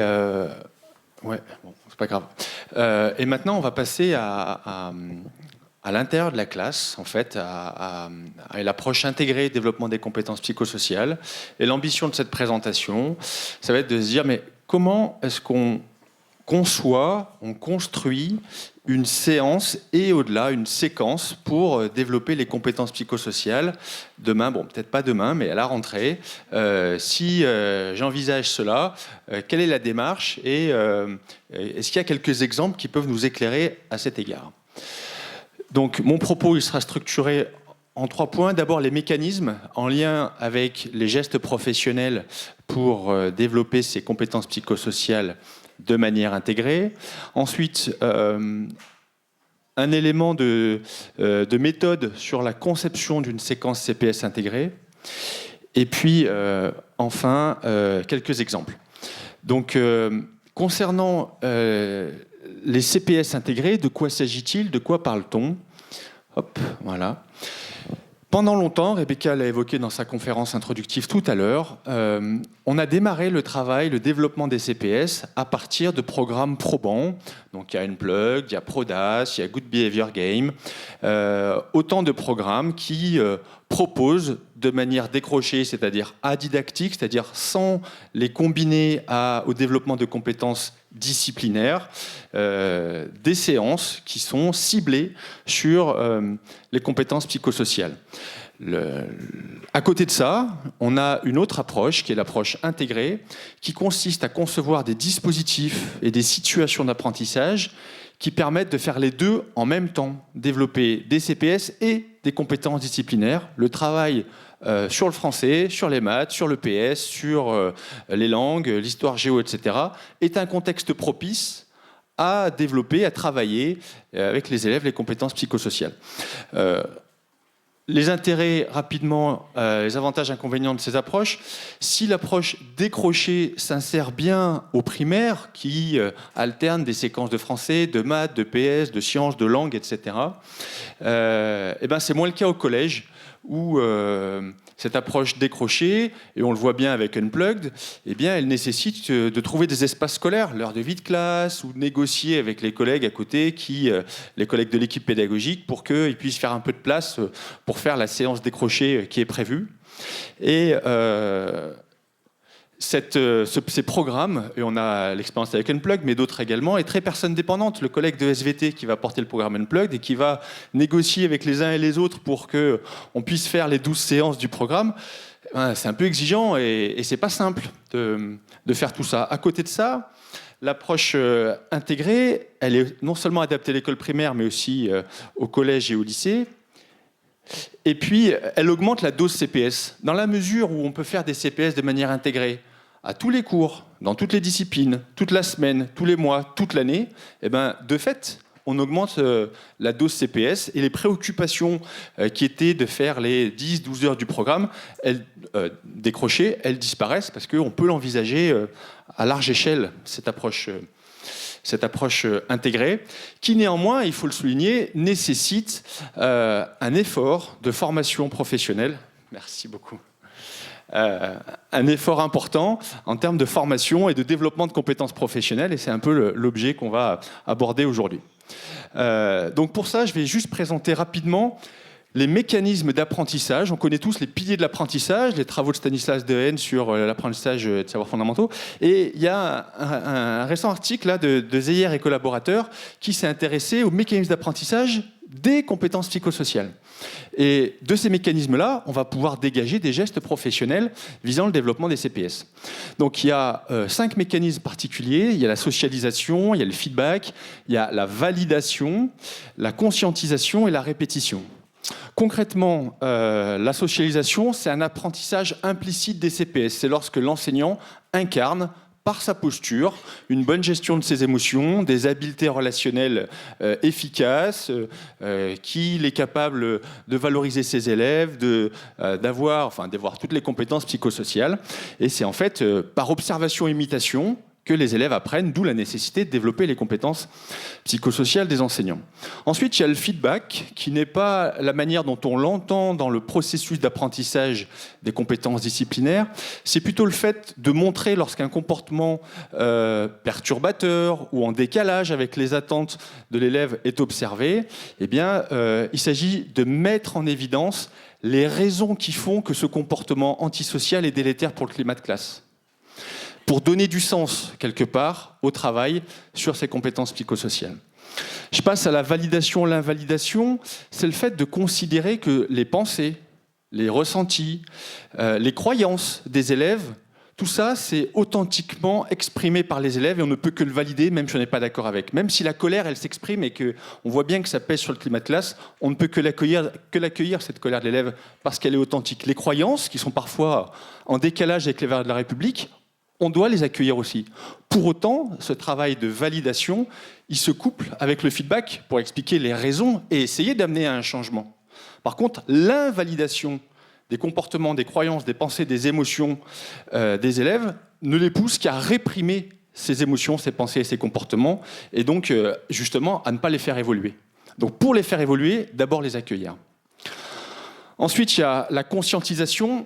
ouais, bon, c'est pas grave. Et maintenant, on va passer à l'intérieur de la classe, en fait, à l'approche intégrée développement des compétences psychosociales. Et l'ambition de cette présentation, ça va être de se dire, mais comment est-ce qu'on conçoit, on construit une séance et au-delà une séquence pour développer les compétences psychosociales demain, bon peut-être pas demain, mais à la rentrée. Si j'envisage cela, quelle est la démarche et est-ce qu'il y a quelques exemples qui peuvent nous éclairer à cet égard? Donc mon propos il sera structuré en 3 points. D'abord les mécanismes en lien avec les gestes professionnels pour développer ces compétences psychosociales de manière intégrée. Ensuite, un élément de méthode sur la conception d'une séquence CPS intégrée. Et puis, enfin, quelques exemples. Donc, concernant les CPS intégrés, de quoi s'agit-il? De quoi parle-t-on? Hop, voilà. Pendant longtemps, Rebecca l'a évoqué dans sa conférence introductive tout à l'heure, on a démarré le travail, le développement des CPS à partir de programmes probants. Donc il y a Unplugged, il y a PRODAS, il y a Good Behavior Game. Autant de programmes qui proposent de manière décrochée, c'est-à-dire adidactique, c'est-à-dire sans les combiner au développement de compétences disciplinaires, des séances qui sont ciblées sur les compétences psychosociales. À côté de ça, on a une autre approche qui est l'approche intégrée, qui consiste à concevoir des dispositifs et des situations d'apprentissage qui permettent de faire les deux en même temps, développer des CPS et des compétences disciplinaires. Le travail sur le français, sur les maths, sur le PS, sur les langues, l'histoire géo, etc., est un contexte propice à développer, à travailler avec les élèves les compétences psychosociales. Les intérêts, rapidement, les avantages et inconvénients de ces approches. Si l'approche décrochée s'insère bien au primaire, qui alterne des séquences de français, de maths, de PS, de sciences, de langues, etc., eh ben c'est moins le cas au collège, où cette approche décrochée, et on le voit bien avec Unplugged, eh bien, elle nécessite de trouver des espaces scolaires, l'heure de vie de classe, ou de négocier avec les collègues à côté, les collègues de l'équipe pédagogique, pour qu'ils puissent faire un peu de place pour faire la séance décrochée qui est prévue. Et ces programmes, et on a l'expérience avec Unplugged, mais d'autres également, est très personne dépendante. Le collègue de SVT qui va porter le programme Unplugged et qui va négocier avec les uns et les autres pour qu'on puisse faire les 12 séances du programme, c'est un peu exigeant et c'est pas simple de faire tout ça. À côté de ça, l'approche intégrée, elle est non seulement adaptée à l'école primaire, mais aussi au collège et au lycée. Et puis, elle augmente la dose CPS, dans la mesure où on peut faire des CPS de manière intégrée à tous les cours, dans toutes les disciplines, toute la semaine, tous les mois, toute l'année. Et ben, de fait, on augmente la dose CPS et les préoccupations qui étaient de faire les 10-12 heures du programme, décrochées, elles disparaissent parce qu'on peut l'envisager à large échelle, cette approche intégrée, qui néanmoins, il faut le souligner, nécessite un effort de formation professionnelle. Merci beaucoup. Un effort important en termes de formation et de développement de compétences professionnelles, et c'est un peu l'objet qu'on va aborder aujourd'hui. Donc pour ça, je vais juste présenter rapidement les mécanismes d'apprentissage. On connaît tous les piliers de l'apprentissage, les travaux de Stanislas Dehaene sur l'apprentissage de savoirs fondamentaux. Et il y a un récent article là, de Zeyer et collaborateurs qui s'est intéressé aux mécanismes d'apprentissage des compétences psychosociales. Et de ces mécanismes-là, on va pouvoir dégager des gestes professionnels visant le développement des CPS. Donc il y a 5 mécanismes particuliers. Il y a la socialisation, il y a le feedback, il y a la validation, la conscientisation et la répétition. Concrètement, la socialisation, c'est un apprentissage implicite des CPS. C'est lorsque l'enseignant incarne par sa posture, une bonne gestion de ses émotions, des habiletés relationnelles efficaces, qu'il est capable de valoriser ses élèves, d'avoir toutes les compétences psychosociales. Et c'est en fait par observation-imitation que les élèves apprennent, d'où la nécessité de développer les compétences psychosociales des enseignants. Ensuite, il y a le feedback, qui n'est pas la manière dont on l'entend dans le processus d'apprentissage des compétences disciplinaires, c'est plutôt le fait de montrer lorsqu'un comportement perturbateur ou en décalage avec les attentes de l'élève est observé, eh bien, il s'agit de mettre en évidence les raisons qui font que ce comportement antisocial est délétère pour le climat de classe, pour donner du sens, quelque part, au travail sur ces compétences psychosociales. Je passe à la validation, l'invalidation. C'est le fait de considérer que les pensées, les ressentis, les croyances des élèves, tout ça, c'est authentiquement exprimé par les élèves et on ne peut que le valider, même si on n'est pas d'accord avec. Même si la colère, elle s'exprime et qu'on voit bien que ça pèse sur le climat de classe, on ne peut que l'accueillir, cette colère de l'élève, parce qu'elle est authentique. Les croyances, qui sont parfois en décalage avec les valeurs de la République, on doit les accueillir aussi. Pour autant, ce travail de validation, il se couple avec le feedback pour expliquer les raisons et essayer d'amener à un changement. Par contre, l'invalidation des comportements, des croyances, des pensées, des émotions des élèves ne les pousse qu'à réprimer ces émotions, ces pensées et ces comportements, et donc justement à ne pas les faire évoluer. Donc pour les faire évoluer, d'abord les accueillir. Ensuite, il y a la conscientisation.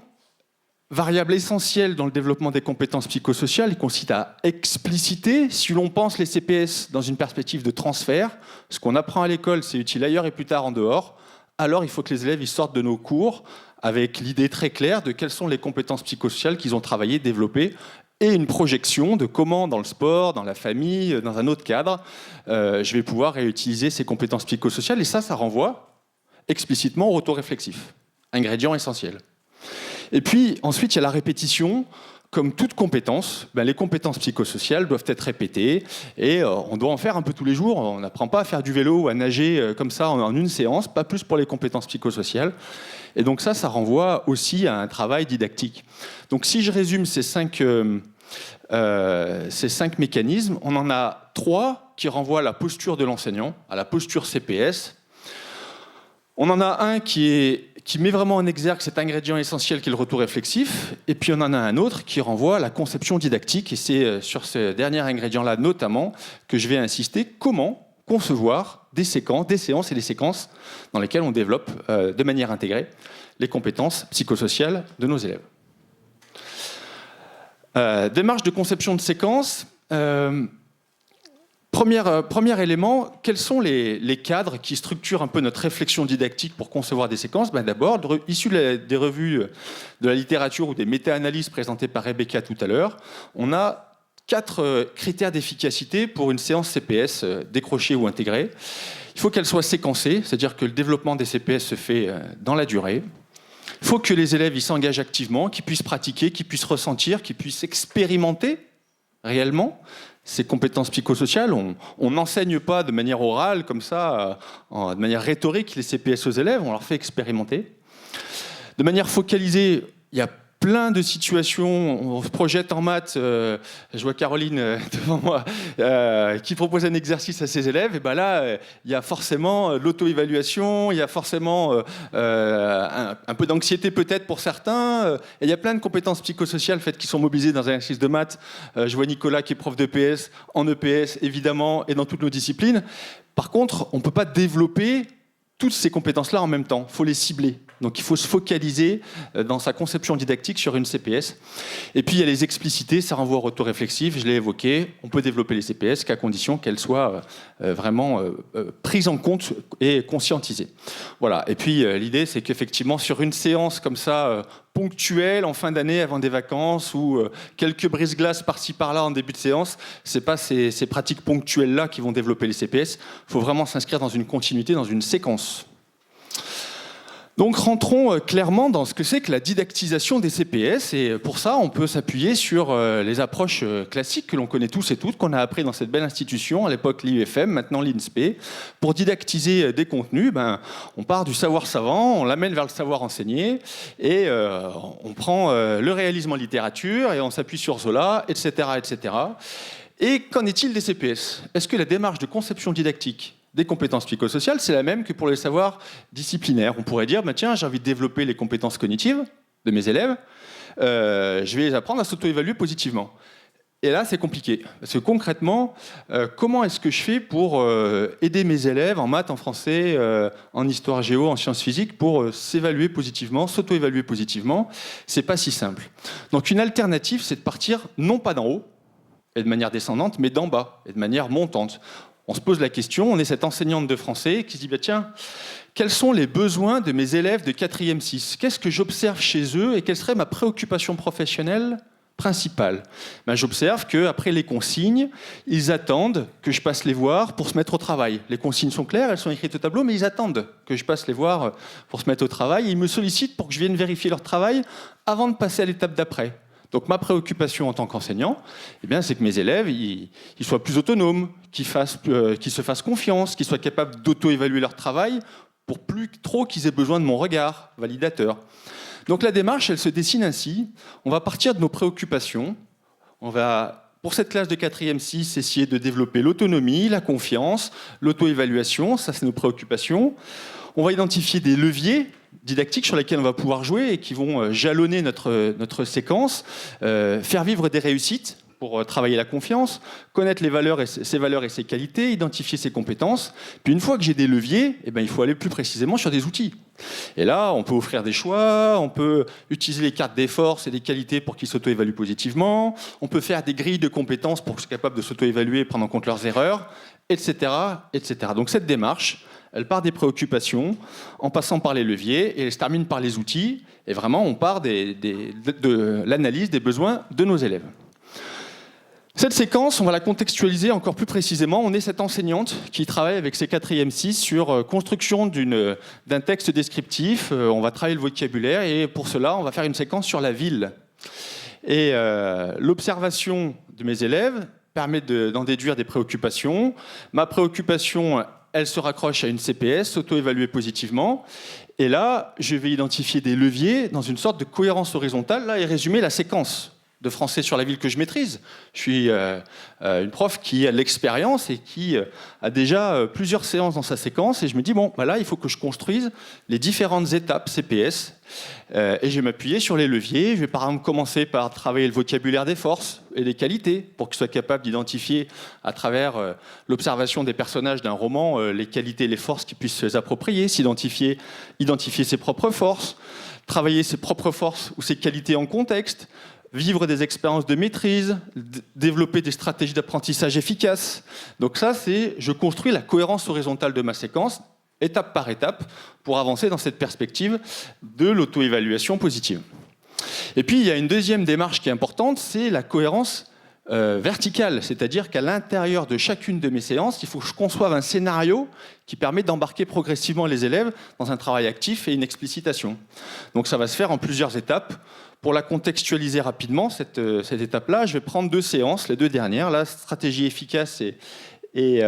Variable essentielle dans le développement des compétences psychosociales, il consiste à expliciter, si l'on pense les CPS dans une perspective de transfert, ce qu'on apprend à l'école, c'est utile ailleurs et plus tard en dehors, alors il faut que les élèves ils sortent de nos cours avec l'idée très claire de quelles sont les compétences psychosociales qu'ils ont travaillé, développées, et une projection de comment, dans le sport, dans la famille, dans un autre cadre, je vais pouvoir réutiliser ces compétences psychosociales, et ça renvoie explicitement au auto-réflexif, ingrédient essentiel. Et puis, ensuite, il y a la répétition. Comme toute compétence, les compétences psychosociales doivent être répétées et on doit en faire un peu tous les jours. On n'apprend pas à faire du vélo ou à nager comme ça en une séance, pas plus pour les compétences psychosociales. Et donc ça renvoie aussi à un travail didactique. Donc si je résume ces cinq mécanismes, on en a 3 qui renvoient à la posture de l'enseignant, à la posture CPS. On en a un qui met vraiment en exergue cet ingrédient essentiel qui est le retour réflexif, et puis on en a un autre qui renvoie à la conception didactique, et c'est sur ce dernier ingrédient-là notamment que je vais insister. Comment concevoir des séances et des séquences dans lesquelles on développe de manière intégrée les compétences psychosociales de nos élèves. Démarche de conception de séquences. Premier élément, quels sont les cadres qui structurent un peu notre réflexion didactique pour concevoir des séquences ? D'abord, issus des revues de la littérature ou des méta-analyses présentées par Rebecca tout à l'heure, on a 4 critères d'efficacité pour une séance CPS décrochée ou intégrée. Il faut qu'elle soit séquencée, c'est-à-dire que le développement des CPS se fait dans la durée. Il faut que les élèves s'engagent activement, qu'ils puissent pratiquer, qu'ils puissent ressentir, qu'ils puissent expérimenter réellement ces compétences psychosociales. On n'enseigne pas de manière orale, comme ça, de manière rhétorique, les CPS aux élèves, on leur fait expérimenter. De manière focalisée, il y a plein de situations, on se projette en maths, je vois Caroline devant moi, qui propose un exercice à ses élèves, et là, il y a forcément l'auto-évaluation, il y a forcément un peu d'anxiété peut-être pour certains, et il y a plein de compétences psychosociales qui sont mobilisées dans un exercice de maths. Je vois Nicolas qui est prof d'EPS, en EPS évidemment, et dans toutes nos disciplines. Par contre, on ne peut pas développer toutes ces compétences-là en même temps, il faut les cibler. Donc il faut se focaliser dans sa conception didactique sur une CPS. Et puis il y a les explicités, ça renvoie au auto-réflexif, je l'ai évoqué. On peut développer les CPS qu'à condition qu'elles soient vraiment prises en compte et conscientisées. Voilà. Et puis l'idée, c'est qu'effectivement, sur une séance comme ça, ponctuelle, en fin d'année, avant des vacances, ou quelques brises-glaces par-ci par-là en début de séance, c'est pas ces pratiques ponctuelles-là qui vont développer les CPS. Il faut vraiment s'inscrire dans une continuité, dans une séquence. Donc rentrons clairement dans ce que c'est que la didactisation des CPS, et pour ça on peut s'appuyer sur les approches classiques que l'on connaît tous et toutes, qu'on a appris dans cette belle institution, à l'époque l'IUFM, maintenant l'INSPE. Pour didactiser des contenus, on part du savoir savant, on l'amène vers le savoir enseigné, et on prend le réalisme en littérature, et on s'appuie sur Zola, etc. etc. Et qu'en est-il des CPS? Est-ce que la démarche de conception didactique des compétences psychosociales, c'est la même que pour les savoirs disciplinaires? On pourrait dire, tiens, j'ai envie de développer les compétences cognitives de mes élèves, je vais les apprendre à s'auto-évaluer positivement. Et là, c'est compliqué. Parce que concrètement, comment est-ce que je fais pour aider mes élèves en maths, en français, en histoire géo, en sciences physiques, pour s'évaluer positivement, s'auto-évaluer positivement? C'est pas si simple. Donc une alternative, c'est de partir non pas d'en haut, et de manière descendante, mais d'en bas, et de manière montante. On se pose la question, on est cette enseignante de français qui se dit, tiens, quels sont les besoins de mes élèves de 4e 6 ? Qu'est-ce que j'observe chez eux et quelle serait ma préoccupation professionnelle principale ? J'observe qu'après les consignes, ils attendent que je passe les voir pour se mettre au travail. Les consignes sont claires, elles sont écrites au tableau, mais ils attendent que je passe les voir pour se mettre au travail. Ils me sollicitent pour que je vienne vérifier leur travail avant de passer à l'étape d'après. Donc ma préoccupation en tant qu'enseignant, c'est que mes élèves ils soient plus autonomes, qu'ils se fassent confiance, qu'ils soient capables d'auto-évaluer leur travail pour plus trop qu'ils aient besoin de mon regard validateur. Donc la démarche, elle se dessine ainsi. On va partir de nos préoccupations. On va, pour cette classe de 4e 6, essayer de développer l'autonomie, la confiance, l'auto-évaluation. Ça, c'est nos préoccupations. On va identifier des leviers didactiques sur lesquels on va pouvoir jouer et qui vont jalonner notre séquence, faire vivre des réussites pour travailler la confiance, connaître ses valeurs et ses qualités, identifier ses compétences. Puis une fois que j'ai des leviers, il faut aller plus précisément sur des outils. Et là, on peut offrir des choix, on peut utiliser les cartes des forces et des qualités pour qu'ils s'auto-évaluent positivement, on peut faire des grilles de compétences pour qu'ils soient capables de s'auto-évaluer et prendre en compte leurs erreurs, etc., etc. Donc cette démarche, elle part des préoccupations, en passant par les leviers, et elle se termine par les outils. Et vraiment, on part de l'analyse des besoins de nos élèves. Cette séquence, on va la contextualiser encore plus précisément. On est cette enseignante qui travaille avec ses 4e 6 sur construction d'un texte descriptif. On va travailler le vocabulaire, et pour cela, on va faire une séquence sur la ville. Et l'observation de mes élèves permet d'en déduire des préoccupations. Ma préoccupation, elle se raccroche à une CPS, s'auto-évaluer positivement. Et là, je vais identifier des leviers dans une sorte de cohérence horizontale là, et résumer la séquence de français sur la ville que je maîtrise. Je suis une prof qui a de l'expérience et qui a déjà plusieurs séances dans sa séquence. Et je me dis, là, il faut que je construise les différentes étapes CPS. Et je vais m'appuyer sur les leviers. Je vais par exemple commencer par travailler le vocabulaire des forces et des qualités pour qu'ils soient capables d'identifier à travers l'observation des personnages d'un roman les qualités et les forces qu'ils puissent se les approprier, identifier ses propres forces, travailler ses propres forces ou ses qualités en contexte, vivre des expériences de maîtrise, développer des stratégies d'apprentissage efficaces. Donc ça, je construis la cohérence horizontale de ma séquence, étape par étape, pour avancer dans cette perspective de l'auto-évaluation positive. Et puis, il y a une deuxième démarche qui est importante, c'est la cohérence verticale, c'est-à-dire qu'à l'intérieur de chacune de mes séances, il faut que je conçoive un scénario qui permet d'embarquer progressivement les élèves dans un travail actif et une explicitation. Donc ça va se faire en plusieurs étapes. Pour la contextualiser rapidement, cette étape-là, je vais prendre 2 séances, les 2 dernières, la stratégie efficace et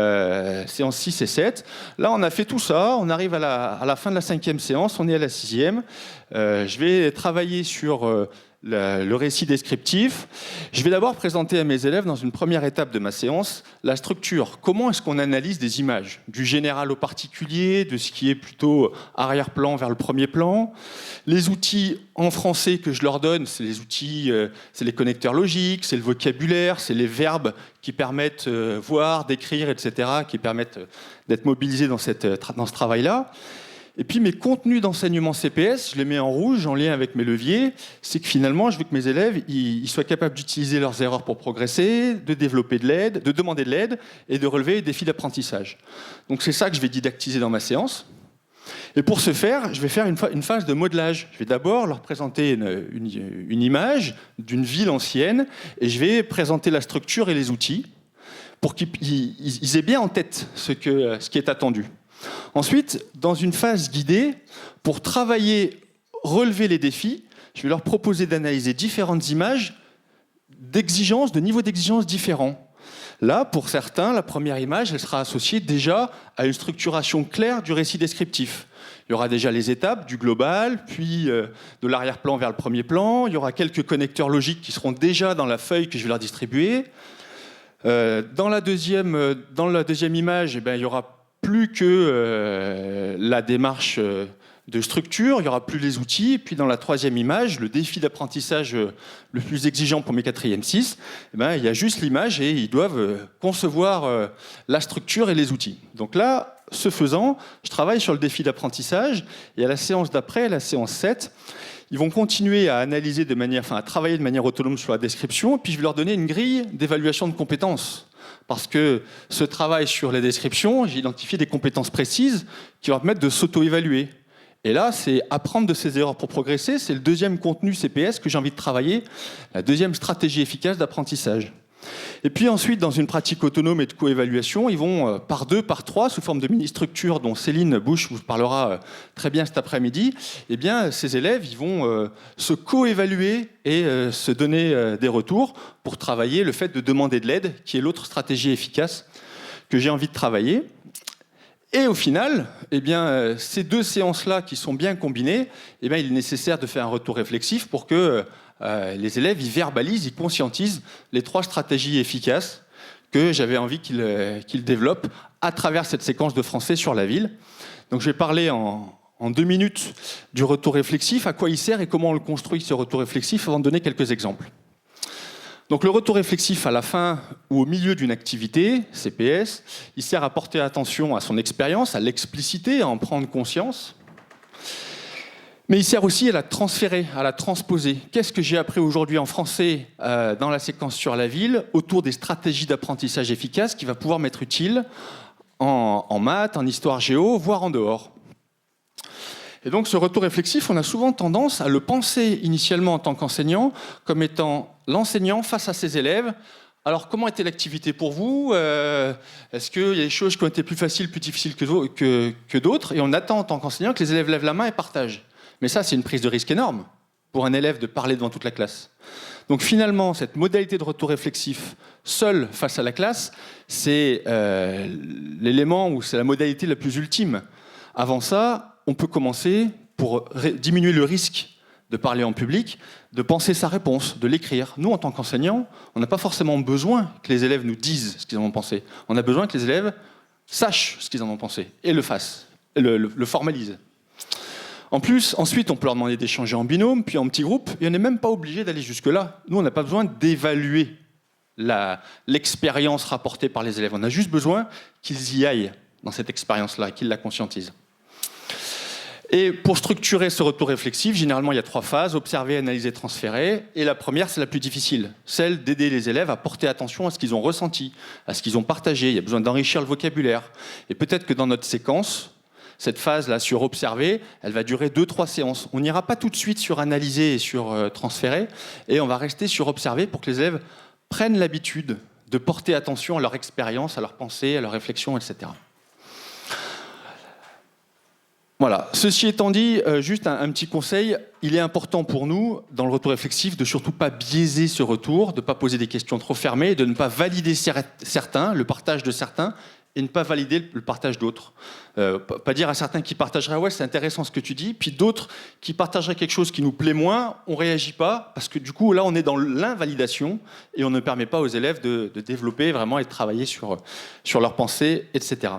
séance 6 et 7. Là, on a fait tout ça, on arrive à la fin de la 5e séance, on est à la 6e. Je vais travailler sur le récit descriptif. Je vais d'abord présenter à mes élèves, dans une première étape de ma séance, la structure. Comment est-ce qu'on analyse des images ? Du général au particulier, de ce qui est plutôt arrière-plan vers le premier plan. Les outils en français que je leur donne, c'est les outils, c'est les connecteurs logiques, c'est le vocabulaire, c'est les verbes qui permettent voir, d'écrire, etc., qui permettent d'être mobilisés dans ce travail-là. Et puis mes contenus d'enseignement CPS, je les mets en rouge en lien avec mes leviers. C'est que finalement, je veux que mes élèves ils soient capables d'utiliser leurs erreurs pour progresser, de développer de l'aide, de demander de l'aide et de relever les défis d'apprentissage. Donc c'est ça que je vais didactiser dans ma séance. Et pour ce faire, je vais faire une phase de modelage. Je vais d'abord leur présenter une image d'une ville ancienne et je vais présenter la structure et les outils pour qu'ils aient bien en tête ce qui est attendu. Ensuite, dans une phase guidée, pour travailler, relever les défis, je vais leur proposer d'analyser différentes images d'exigence, de niveaux d'exigence différents. Là, pour certains, la première image, elle sera associée déjà à une structuration claire du récit descriptif. Il y aura déjà les étapes du global, puis de l'arrière-plan vers le premier plan. Il y aura quelques connecteurs logiques qui seront déjà dans la feuille que je vais leur distribuer. Dans la deuxième image, il y aura plus que la démarche de structure, il n'y aura plus les outils. Et puis dans la troisième image, le défi d'apprentissage le plus exigeant pour mes 4e 6, il y a juste l'image et ils doivent concevoir la structure et les outils. Donc là, ce faisant, je travaille sur le défi d'apprentissage et à la séance d'après, la séance 7, ils vont continuer à analyser à travailler de manière autonome sur la description, puis je vais leur donner une grille d'évaluation de compétences. Parce que ce travail sur les descriptions, j'ai identifié des compétences précises qui vont permettre de s'auto-évaluer. Et là, c'est apprendre de ses erreurs pour progresser. C'est le deuxième contenu CPS que j'ai envie de travailler, la deuxième stratégie efficace d'apprentissage. Et puis ensuite, dans une pratique autonome et de co-évaluation, ils vont par 2, par 3, sous forme de mini-structures dont Céline Bouche vous parlera très bien cet après-midi, eh bien, ces élèves ils vont se co-évaluer et se donner des retours pour travailler le fait de demander de l'aide, qui est l'autre stratégie efficace que j'ai envie de travailler. Et au final, eh bien, ces deux séances-là qui sont bien combinées, eh bien, il est nécessaire de faire un retour réflexif pour que les élèves ils verbalisent, ils conscientisent les 3 stratégies efficaces que j'avais envie qu'ils développent à travers cette séquence de français sur la ville. Donc je vais parler en 2 minutes du retour réflexif, à quoi il sert et comment on le construit ce retour réflexif avant de donner quelques exemples. Donc le retour réflexif à la fin ou au milieu d'une activité, CPS, il sert à porter attention à son expérience, à l'expliciter, à en prendre conscience. Mais il sert aussi à la transférer, à la transposer. Qu'est-ce que j'ai appris aujourd'hui en français dans la séquence sur la ville autour des stratégies d'apprentissage efficaces qui va pouvoir m'être utile en maths, en histoire géo, voire en dehors. Et donc ce retour réflexif, on a souvent tendance à le penser initialement en tant qu'enseignant comme étant l'enseignant face à ses élèves. Alors comment était l'activité pour vous ? Est-ce qu'il y a des choses qui ont été plus faciles, plus difficiles que d'autres ? Et on attend en tant qu'enseignant que les élèves lèvent la main et partagent. Mais ça, c'est une prise de risque énorme pour un élève de parler devant toute la classe. Donc finalement, cette modalité de retour réflexif seul face à la classe, c'est l'élément ou c'est la modalité la plus ultime. Avant ça, on peut commencer, pour diminuer le risque de parler en public, de penser sa réponse, de l'écrire. Nous, en tant qu'enseignants, on n'a pas forcément besoin que les élèves nous disent ce qu'ils en ont pensé. On a besoin que les élèves sachent ce qu'ils en ont pensé et le fassent, le formalisent. En plus, ensuite, on peut leur demander d'échanger en binôme, puis en petits groupes, et on n'est même pas obligé d'aller jusque-là. Nous, on n'a pas besoin d'évaluer l'expérience rapportée par les élèves. On a juste besoin qu'ils y aillent dans cette expérience-là, qu'ils la conscientisent. Et pour structurer ce retour réflexif, généralement, il y a 3 phases, observer, analyser, transférer. Et la première, c'est la plus difficile, celle d'aider les élèves à porter attention à ce qu'ils ont ressenti, à ce qu'ils ont partagé. Il y a besoin d'enrichir le vocabulaire. Et peut-être que dans notre séquence, cette phase-là sur observer, elle va durer 2-3 séances. On n'ira pas tout de suite sur analyser et sur transférer, et on va rester sur observer pour que les élèves prennent l'habitude de porter attention à leur expérience, à leurs pensées, à leurs réflexions, etc. Voilà. Ceci étant dit, juste un petit conseil, il est important pour nous, dans le retour réflexif, de surtout pas biaiser ce retour, de ne pas poser des questions trop fermées, de ne pas valider certains, le partage de certains, et ne pas valider le partage d'autres. Pas dire à certains qui partageraient « ouais, c'est intéressant ce que tu dis », puis d'autres qui partageraient quelque chose qui nous plaît moins, on ne réagit pas, parce que du coup, là, on est dans l'invalidation, et on ne permet pas aux élèves de développer vraiment et de travailler sur leurs pensées, etc.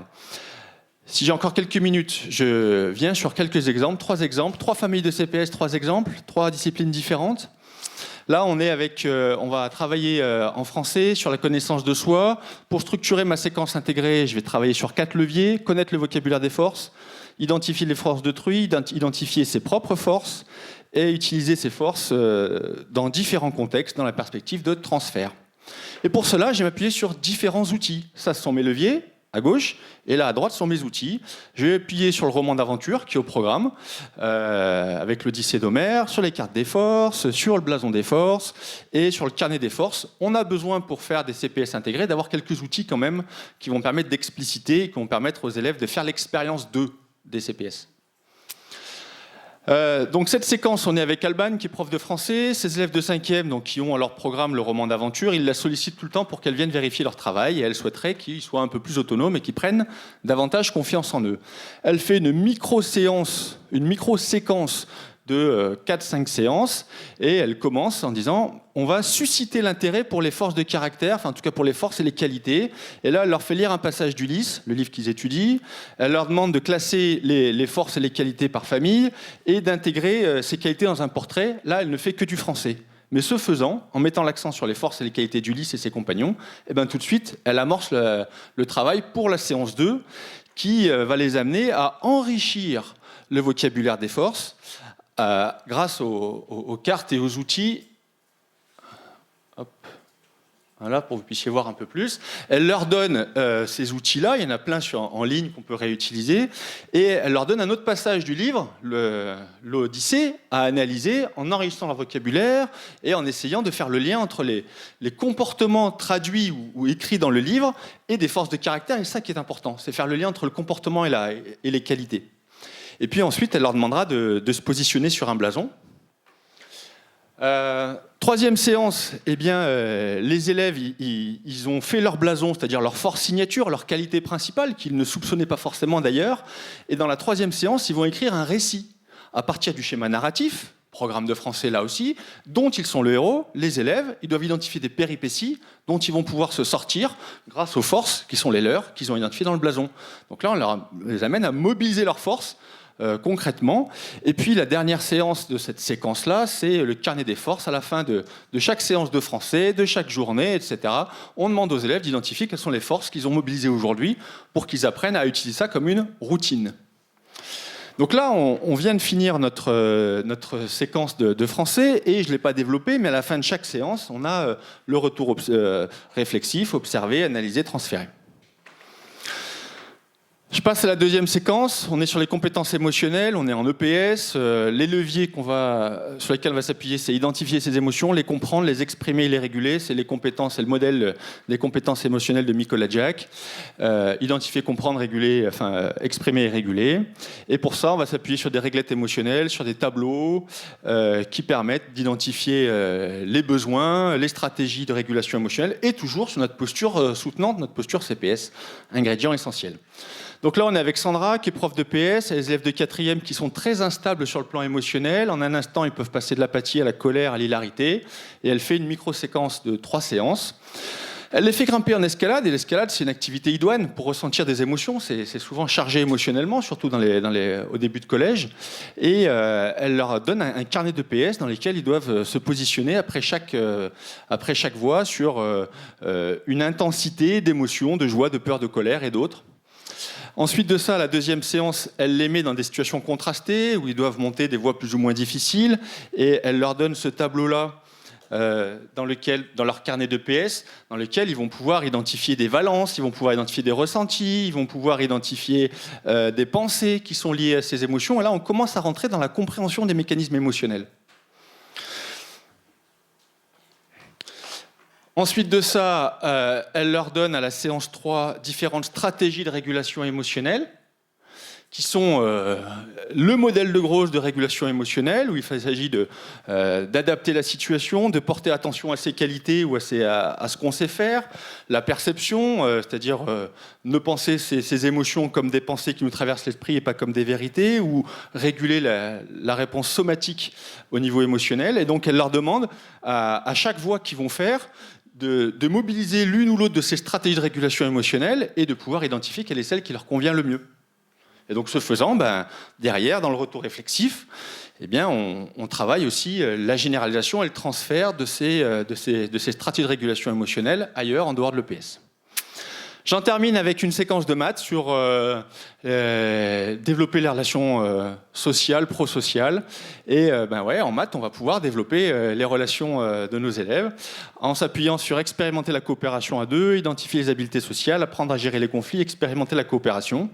Si j'ai encore quelques minutes, je viens sur quelques exemples, 3 familles de CPS, 3 exemples, 3 disciplines différentes. Là, on va travailler en français sur la connaissance de soi. Pour structurer ma séquence intégrée, je vais travailler sur 4 leviers. Connaître le vocabulaire des forces. identifier les forces d'autrui, identifier ses propres forces et utiliser ces forces dans différents contextes, dans la perspective de transfert. Et pour cela, je vais m'appuyer sur différents outils. Ça, ce sont mes leviers, à gauche, et là, à droite, sont mes outils. Je vais appuyer sur le roman d'aventure, qui est au programme, avec l'Odyssée d'Homère, sur les cartes des forces, sur le blason des forces, et sur le carnet des forces. On a besoin, pour faire des CPS intégrés, d'avoir quelques outils quand même, qui vont permettre d'expliciter, qui vont permettre aux élèves de faire l'expérience des CPS. Donc cette séquence, on est avec Alban qui est prof de français, ses élèves de 5e donc, qui ont à leur programme le roman d'aventure, ils la sollicitent tout le temps pour qu'elle vienne vérifier leur travail et elle souhaiterait qu'ils soient un peu plus autonomes et qu'ils prennent davantage confiance en eux. Elle fait une micro-séquence de 4-5 séances et elle commence en disant on va susciter l'intérêt pour les forces de caractère, enfin en tout cas pour les forces et les qualités, et là elle leur fait lire un passage d'Ulysse, le livre qu'ils étudient, elle leur demande de classer les forces et les qualités par famille et d'intégrer ces qualités dans un portrait. Là elle ne fait que du français. Mais ce faisant, en mettant l'accent sur les forces et les qualités d'Ulysse et ses compagnons, et bien tout de suite elle amorce le travail pour la séance 2 qui va les amener à enrichir le vocabulaire des forces grâce aux cartes et aux outils. Hop. Voilà, pour que vous puissiez voir un peu plus. Elle leur donne ces outils-là, il y en a plein en ligne qu'on peut réutiliser, et elle leur donne un autre passage du livre, l'Odyssée, à analyser en enrichissant leur vocabulaire et en essayant de faire le lien entre les comportements traduits ou écrits dans le livre et des forces de caractère, et ça qui est important, c'est faire le lien entre le comportement et les qualités. Et puis ensuite, elle leur demandera de se positionner sur un blason. Troisième séance, eh bien, les élèves, ils ont fait leur blason, c'est-à-dire leur force signature, leur qualité principale, qu'ils ne soupçonnaient pas forcément d'ailleurs. Et dans la troisième séance, ils vont écrire un récit à partir du schéma narratif, programme de français là aussi, dont ils sont le héros. Les élèves, ils doivent identifier des péripéties dont ils vont pouvoir se sortir grâce aux forces qui sont les leurs, qu'ils ont identifiées dans le blason. Donc là, on les amène à mobiliser leurs forces concrètement. Et puis la dernière séance de cette séquence-là, c'est le carnet des forces. À la fin de chaque séance de français, de chaque journée, etc., on demande aux élèves d'identifier quelles sont les forces qu'ils ont mobilisées aujourd'hui pour qu'ils apprennent à utiliser ça comme une routine. Donc là, on vient de finir notre séquence de français et je ne l'ai pas développé, mais à la fin de chaque séance, on a le retour réflexif, observé, analysé, transféré. Je passe à la deuxième séquence. On est sur les compétences émotionnelles, on est en EPS. Les leviers sur lesquels on va s'appuyer, c'est identifier ses émotions, les comprendre, les exprimer et les réguler. C'est les compétences, c'est le modèle des compétences émotionnelles de Mikola Djak. Identifier, comprendre, réguler, exprimer et réguler. Et pour ça, on va s'appuyer sur des réglettes émotionnelles, sur des tableaux qui permettent d'identifier les besoins, les stratégies de régulation émotionnelle et toujours sur notre posture soutenante, notre posture CPS, ingrédient essentiel. Donc là, on est avec Sandra, qui est prof de PS, et les élèves de 4e qui sont très instables sur le plan émotionnel. En un instant, ils peuvent passer de l'apathie à la colère, à l'hilarité. Et elle fait une micro-séquence de 3 séances. Elle les fait grimper en escalade, et l'escalade, c'est une activité idoine pour ressentir des émotions. C'est souvent chargé émotionnellement, surtout au début de collège. Et elle leur donne un carnet de PS dans lequel ils doivent se positionner après chaque voix sur une intensité d'émotions, de joie, de peur, de colère et d'autres. Ensuite de ça, la deuxième séance, elle les met dans des situations contrastées où ils doivent monter des voies plus ou moins difficiles et elle leur donne ce tableau-là dans leur carnet de PS, dans lequel ils vont pouvoir identifier des valences, ils vont pouvoir identifier des ressentis, ils vont pouvoir identifier des pensées qui sont liées à ces émotions. Et là, on commence à rentrer dans la compréhension des mécanismes émotionnels. Ensuite de ça, elle leur donne à la séance 3 différentes stratégies de régulation émotionnelle qui sont le modèle de Gross de régulation émotionnelle où il s'agit d'adapter la situation, de porter attention à ses qualités ou à ce qu'on sait faire, la perception, c'est-à-dire ne penser ces émotions comme des pensées qui nous traversent l'esprit et pas comme des vérités, ou réguler la réponse somatique au niveau émotionnel. Et donc elle leur demande à chaque voix qu'ils vont faire de mobiliser l'une ou l'autre de ces stratégies de régulation émotionnelle et de pouvoir identifier quelle est celle qui leur convient le mieux. Et donc, ce faisant, derrière, dans le retour réflexif, eh bien, on travaille aussi la généralisation et le transfert de ces stratégies de régulation émotionnelle ailleurs, en dehors de l'EPS. J'en termine avec une séquence de maths sur développer les relations sociales, prosociales. Et en maths, on va pouvoir développer les relations de nos élèves en s'appuyant sur expérimenter la coopération à deux, identifier les habiletés sociales, apprendre à gérer les conflits, expérimenter la coopération.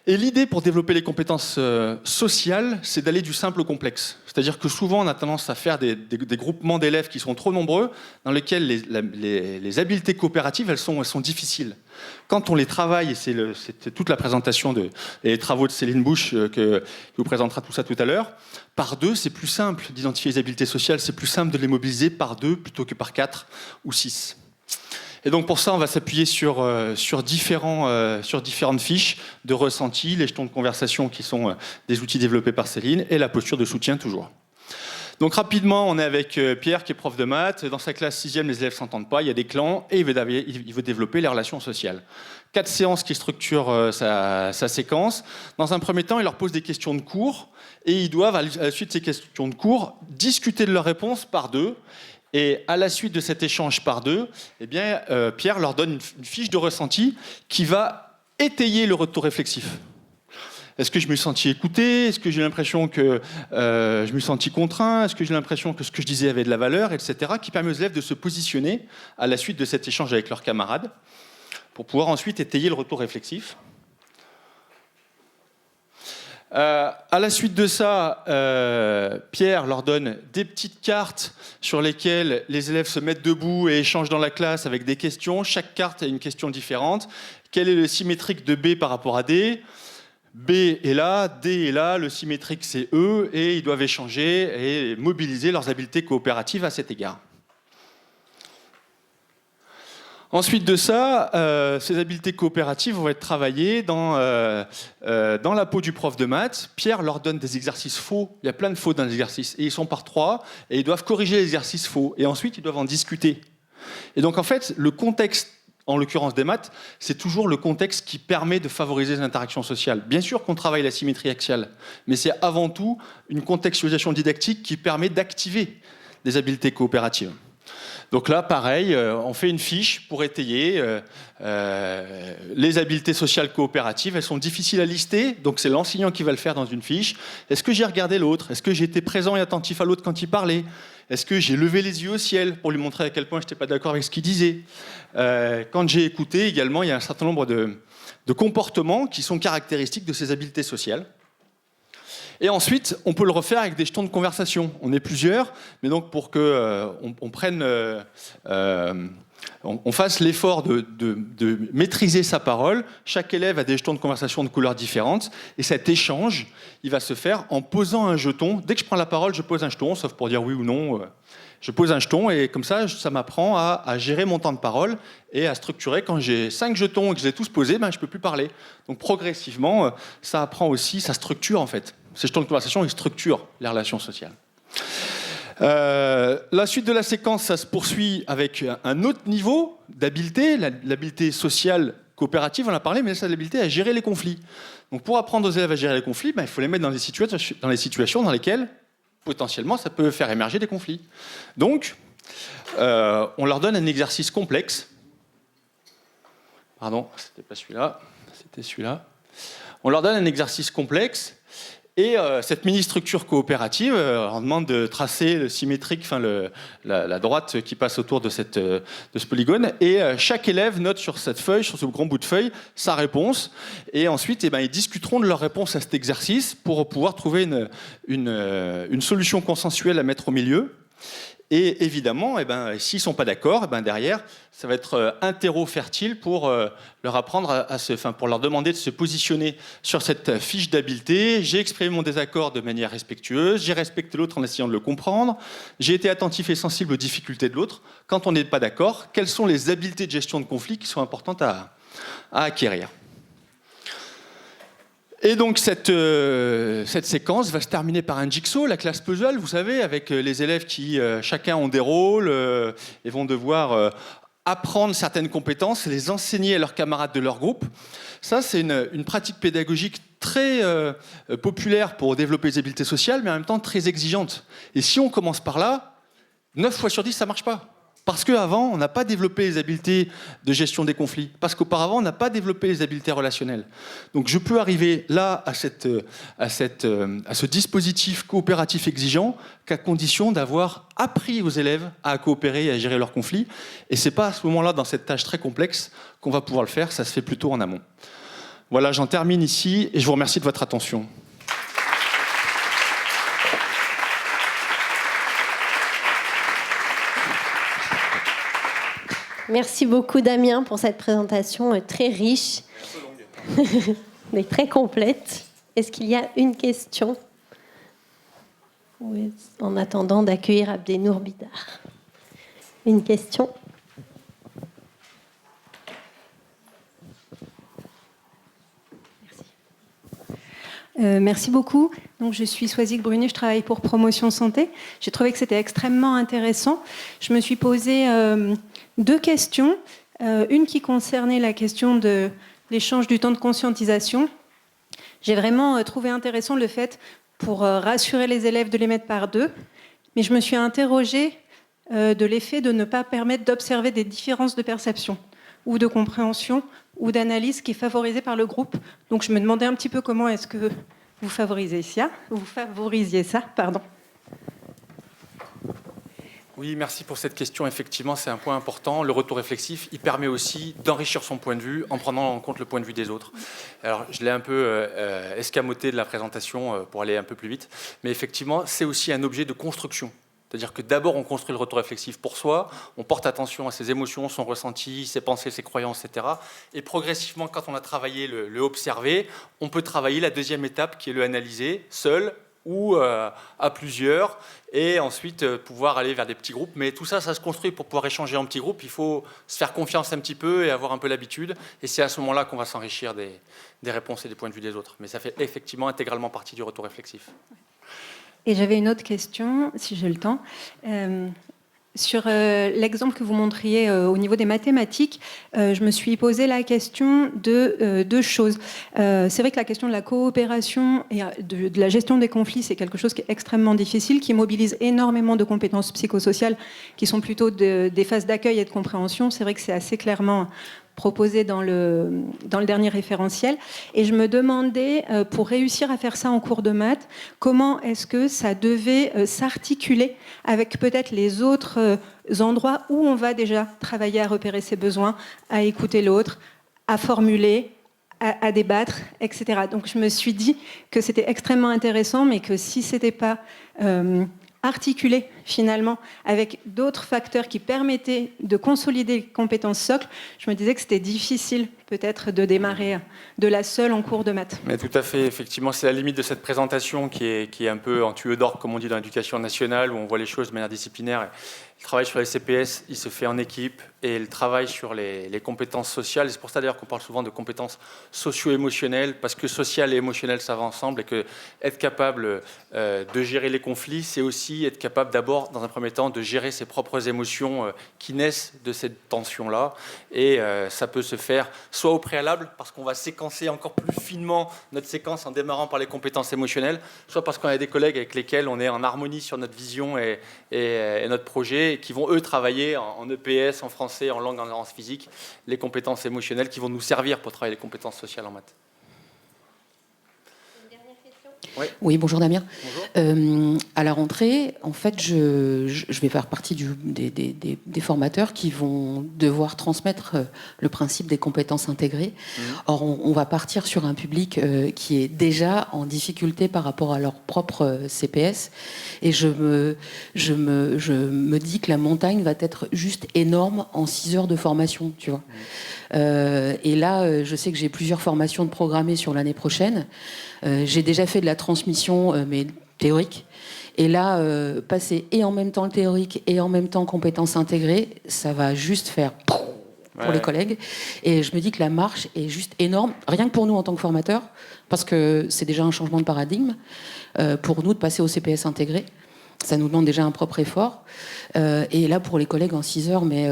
Et l'idée pour développer les compétences sociales, c'est d'aller du simple au complexe. C'est-à-dire que souvent, on a tendance à faire des groupements d'élèves qui sont trop nombreux, dans lesquels les habiletés coopératives, elles sont difficiles. Quand on les travaille, et c'est toute la présentation et les travaux de Céline Bouche qui vous présentera tout ça tout à l'heure, par deux, c'est plus simple d'identifier les habiletés sociales, c'est plus simple de les mobiliser par deux plutôt que par 4 ou 6. Et donc pour ça, on va s'appuyer sur différentes fiches de ressenti, les jetons de conversation qui sont des outils développés par Céline, et la posture de soutien toujours. Donc rapidement, on est avec Pierre qui est prof de maths. Dans sa classe 6e, les élèves ne s'entendent pas, il y a des clans, et il veut développer les relations sociales. 4 séances qui structurent sa séquence. Dans un premier temps, il leur pose des questions de cours, et ils doivent, à la suite de ces questions de cours, discuter de leurs réponses par deux. Et à la suite de cet échange par deux, eh bien, Pierre leur donne une fiche de ressenti qui va étayer le retour réflexif. Est-ce que je me suis senti écouté? Est-ce que j'ai l'impression que je me suis senti contraint? Est-ce que j'ai l'impression que ce que je disais avait de la valeur, etc. Qui permet aux élèves de se positionner à la suite de cet échange avec leurs camarades pour pouvoir ensuite étayer le retour réflexif. À la suite de ça, Pierre leur donne des petites cartes sur lesquelles les élèves se mettent debout et échangent dans la classe avec des questions. Chaque carte a une question différente. Quel est le symétrique de B par rapport à D? B est là, D est là, le symétrique c'est E, et ils doivent échanger et mobiliser leurs habiletés coopératives à cet égard. Ensuite de ça, ces habiletés coopératives vont être travaillées dans la peau du prof de maths. Pierre leur donne des exercices faux. Il y a plein de faux dans les exercices. Et ils sont par 3, et ils doivent corriger les exercices faux. Et ensuite, ils doivent en discuter. Et donc, en fait, le contexte, en l'occurrence des maths, c'est toujours le contexte qui permet de favoriser les interactions sociales. Bien sûr qu'on travaille la symétrie axiale, mais c'est avant tout une contextualisation didactique qui permet d'activer des habiletés coopératives. Donc là, pareil, on fait une fiche pour étayer les habiletés sociales coopératives. Elles sont difficiles à lister, donc c'est l'enseignant qui va le faire dans une fiche. Est-ce que j'ai regardé l'autre? Est-ce que j'ai été présent et attentif à l'autre quand il parlait? Est-ce que j'ai levé les yeux au ciel pour lui montrer à quel point je n'étais pas d'accord avec ce qu'il disait? Quand j'ai écouté également, il y a un certain nombre de comportements qui sont caractéristiques de ces habiletés sociales. Et ensuite, on peut le refaire avec des jetons de conversation. On est plusieurs, mais donc pour qu'on fasse l'effort de maîtriser sa parole, chaque élève a des jetons de conversation de couleurs différentes, et cet échange, il va se faire en posant un jeton. Dès que je prends la parole, je pose un jeton, sauf pour dire oui ou non. Je pose un jeton, et comme ça m'apprend à gérer mon temps de parole et à structurer. Quand j'ai 5 jetons et que je les ai tous posés, je ne peux plus parler. Donc progressivement, ça apprend aussi, ça structure en fait. Ces jetons de conversation, ils structurent les relations sociales. La suite de la séquence, ça se poursuit avec un autre niveau d'habileté, l'habileté sociale coopérative, on en a parlé, mais c'est l'habileté à gérer les conflits. Donc pour apprendre aux élèves à gérer les conflits, il faut les mettre dans les situations dans lesquelles, potentiellement, ça peut faire émerger des conflits. Donc, on leur donne un exercice complexe. Pardon, c'était pas celui-là, c'était celui-là. On leur donne un exercice complexe. Et cette mini-structure coopérative, on demande de tracer le symétrique, la droite qui passe autour de ce polygone. Et chaque élève note sur cette feuille, sur ce grand bout de feuille, sa réponse. Et ensuite, ils discuteront de leur réponse à cet exercice pour pouvoir trouver une solution consensuelle à mettre au milieu. Et évidemment, s'ils ne sont pas d'accord, derrière, ça va être un terreau fertile pour leur apprendre pour leur demander de se positionner sur cette fiche d'habileté. J'ai exprimé mon désaccord de manière respectueuse, j'ai respecté l'autre en essayant de le comprendre, j'ai été attentif et sensible aux difficultés de l'autre. Quand on n'est pas d'accord, quelles sont les habiletés de gestion de conflit qui sont importantes à acquérir? Et donc cette séquence va se terminer par un jigsaw, la classe puzzle, vous savez, avec les élèves qui chacun ont des rôles et vont devoir apprendre certaines compétences et les enseigner à leurs camarades de leur groupe. Ça, c'est une pratique pédagogique très populaire pour développer les habiletés sociales, mais en même temps très exigeante. Et si on commence par là, 9 fois sur 10, ça ne marche pas. Parce qu'avant, on n'a pas développé les habiletés de gestion des conflits. Parce qu'auparavant, on n'a pas développé les habiletés relationnelles. Donc je peux arriver là à ce dispositif coopératif exigeant qu'à condition d'avoir appris aux élèves à coopérer et à gérer leurs conflits. Et ce n'est pas à ce moment-là, dans cette tâche très complexe, qu'on va pouvoir le faire. Ça se fait plutôt en amont. Voilà, j'en termine ici et je vous remercie de votre attention. Merci beaucoup Damien pour cette présentation très riche, mais très complète. Est-ce qu'il y a une question? Oui, en attendant d'accueillir Abdenour Bidar. Une question? Merci beaucoup. Donc, je suis Soisic Brunet, je travaille pour Promotion Santé. J'ai trouvé que c'était extrêmement intéressant. Je me suis posé 2 questions. Une qui concernait la question de l'échange du temps de conscientisation. J'ai vraiment trouvé intéressant le fait, pour rassurer les élèves, de les mettre par 2. Mais je me suis interrogée de l'effet de ne pas permettre d'observer des différences de perception ou de compréhension ou d'analyse qui est favorisée par le groupe. Donc je me demandais un petit peu comment est-ce que vous favorisiez ça. Oui, merci pour cette question. Effectivement, c'est un point important. Le retour réflexif, il permet aussi d'enrichir son point de vue en prenant en compte le point de vue des autres. Alors, je l'ai un peu escamoté de la présentation pour aller un peu plus vite. Mais effectivement, c'est aussi un objet de construction. C'est-à-dire que d'abord, on construit le retour réflexif pour soi, on porte attention à ses émotions, son ressenti, ses pensées, ses croyances, etc. Et progressivement, quand on a travaillé le observer, on peut travailler la deuxième étape qui est le analyser, seul ou à plusieurs, et ensuite pouvoir aller vers des petits groupes. Mais tout ça, ça se construit pour pouvoir échanger en petits groupes. Il faut se faire confiance un petit peu et avoir un peu l'habitude. Et c'est à ce moment-là qu'on va s'enrichir des réponses et des points de vue des autres. Mais ça fait effectivement intégralement partie du retour réflexif. Et j'avais une autre question, si j'ai le temps. Sur l'exemple que vous montriez au niveau des mathématiques, je me suis posé la question de 2 choses. C'est vrai que la question de la coopération et de la gestion des conflits, c'est quelque chose qui est extrêmement difficile, qui mobilise énormément de compétences psychosociales, qui sont plutôt des phases d'accueil et de compréhension. C'est vrai que c'est assez clairement proposé dans le dernier référentiel. Et je me demandais, pour réussir à faire ça en cours de maths, comment est-ce que ça devait s'articuler avec peut-être les autres endroits où on va déjà travailler à repérer ses besoins, à écouter l'autre, à formuler, à débattre, etc. Donc je me suis dit que c'était extrêmement intéressant, mais que si ce n'était pas articulé finalement avec d'autres facteurs qui permettaient de consolider les compétences socles, je me disais que c'était difficile peut-être de démarrer de la seule en cours de maths. Mais tout à fait, effectivement, c'est la limite de cette présentation qui est un peu en tuyau d'orgue, comme on dit dans l'éducation nationale, où on voit les choses de manière disciplinaire. Le travail sur les CPS, il se fait en équipe, et le travail sur les compétences sociales, c'est pour ça d'ailleurs qu'on parle souvent de compétences socio-émotionnelles, parce que social et émotionnel, ça va ensemble, et que être capable de gérer les conflits, c'est aussi être capable d'abord, dans un premier temps, de gérer ses propres émotions qui naissent de cette tension-là, et ça peut se faire soit au préalable, parce qu'on va séquencer encore plus finement notre séquence en démarrant par les compétences émotionnelles, soit parce qu'on a des collègues avec lesquels on est en harmonie sur notre vision et notre projet, et qui vont, eux, travailler en EPS, en français, en langue, en physique, les compétences émotionnelles qui vont nous servir pour travailler les compétences sociales en maths. Oui, bonjour Damien. Bonjour. À la rentrée, en fait, je vais faire partie des formateurs qui vont devoir transmettre le principe des compétences intégrées. Or, on va partir sur un public qui est déjà en difficulté par rapport à leur propre CPS. Et je me dis que la montagne va être juste énorme en 6 heures de formation, tu vois. Et là, je sais que j'ai plusieurs formations de programmées sur l'année prochaine. J'ai déjà fait de la transmission, mais théorique. Et là, passer et en même temps le théorique et en même temps compétences intégrées, ça va juste faire pour les collègues. Et je me dis que la marche est juste énorme, rien que pour nous en tant que formateurs, parce que c'est déjà un changement de paradigme pour nous de passer au CPS intégré. Ça nous demande déjà un propre effort. Et là, pour les collègues en 6 heures, mais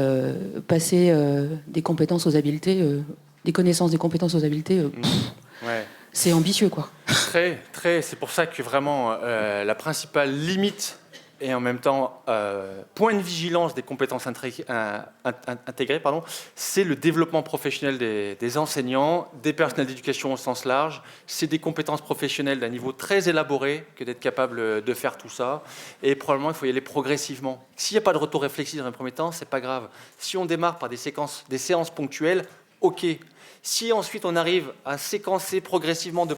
passer des compétences aux habiletés, des connaissances des compétences aux habiletés, c'est ambitieux, quoi. Très. C'est pour ça que vraiment, la principale limite et en même temps, point de vigilance des compétences intégrées, c'est le développement professionnel des enseignants, des personnels d'éducation au sens large. C'est des compétences professionnelles d'un niveau très élaboré que d'être capable de faire tout ça. Et probablement, il faut y aller progressivement. S'il n'y a pas de retour réflexif dans un premier temps, c'est pas grave. Si on démarre par des séances ponctuelles, ok. Si ensuite on arrive à séquencer progressivement de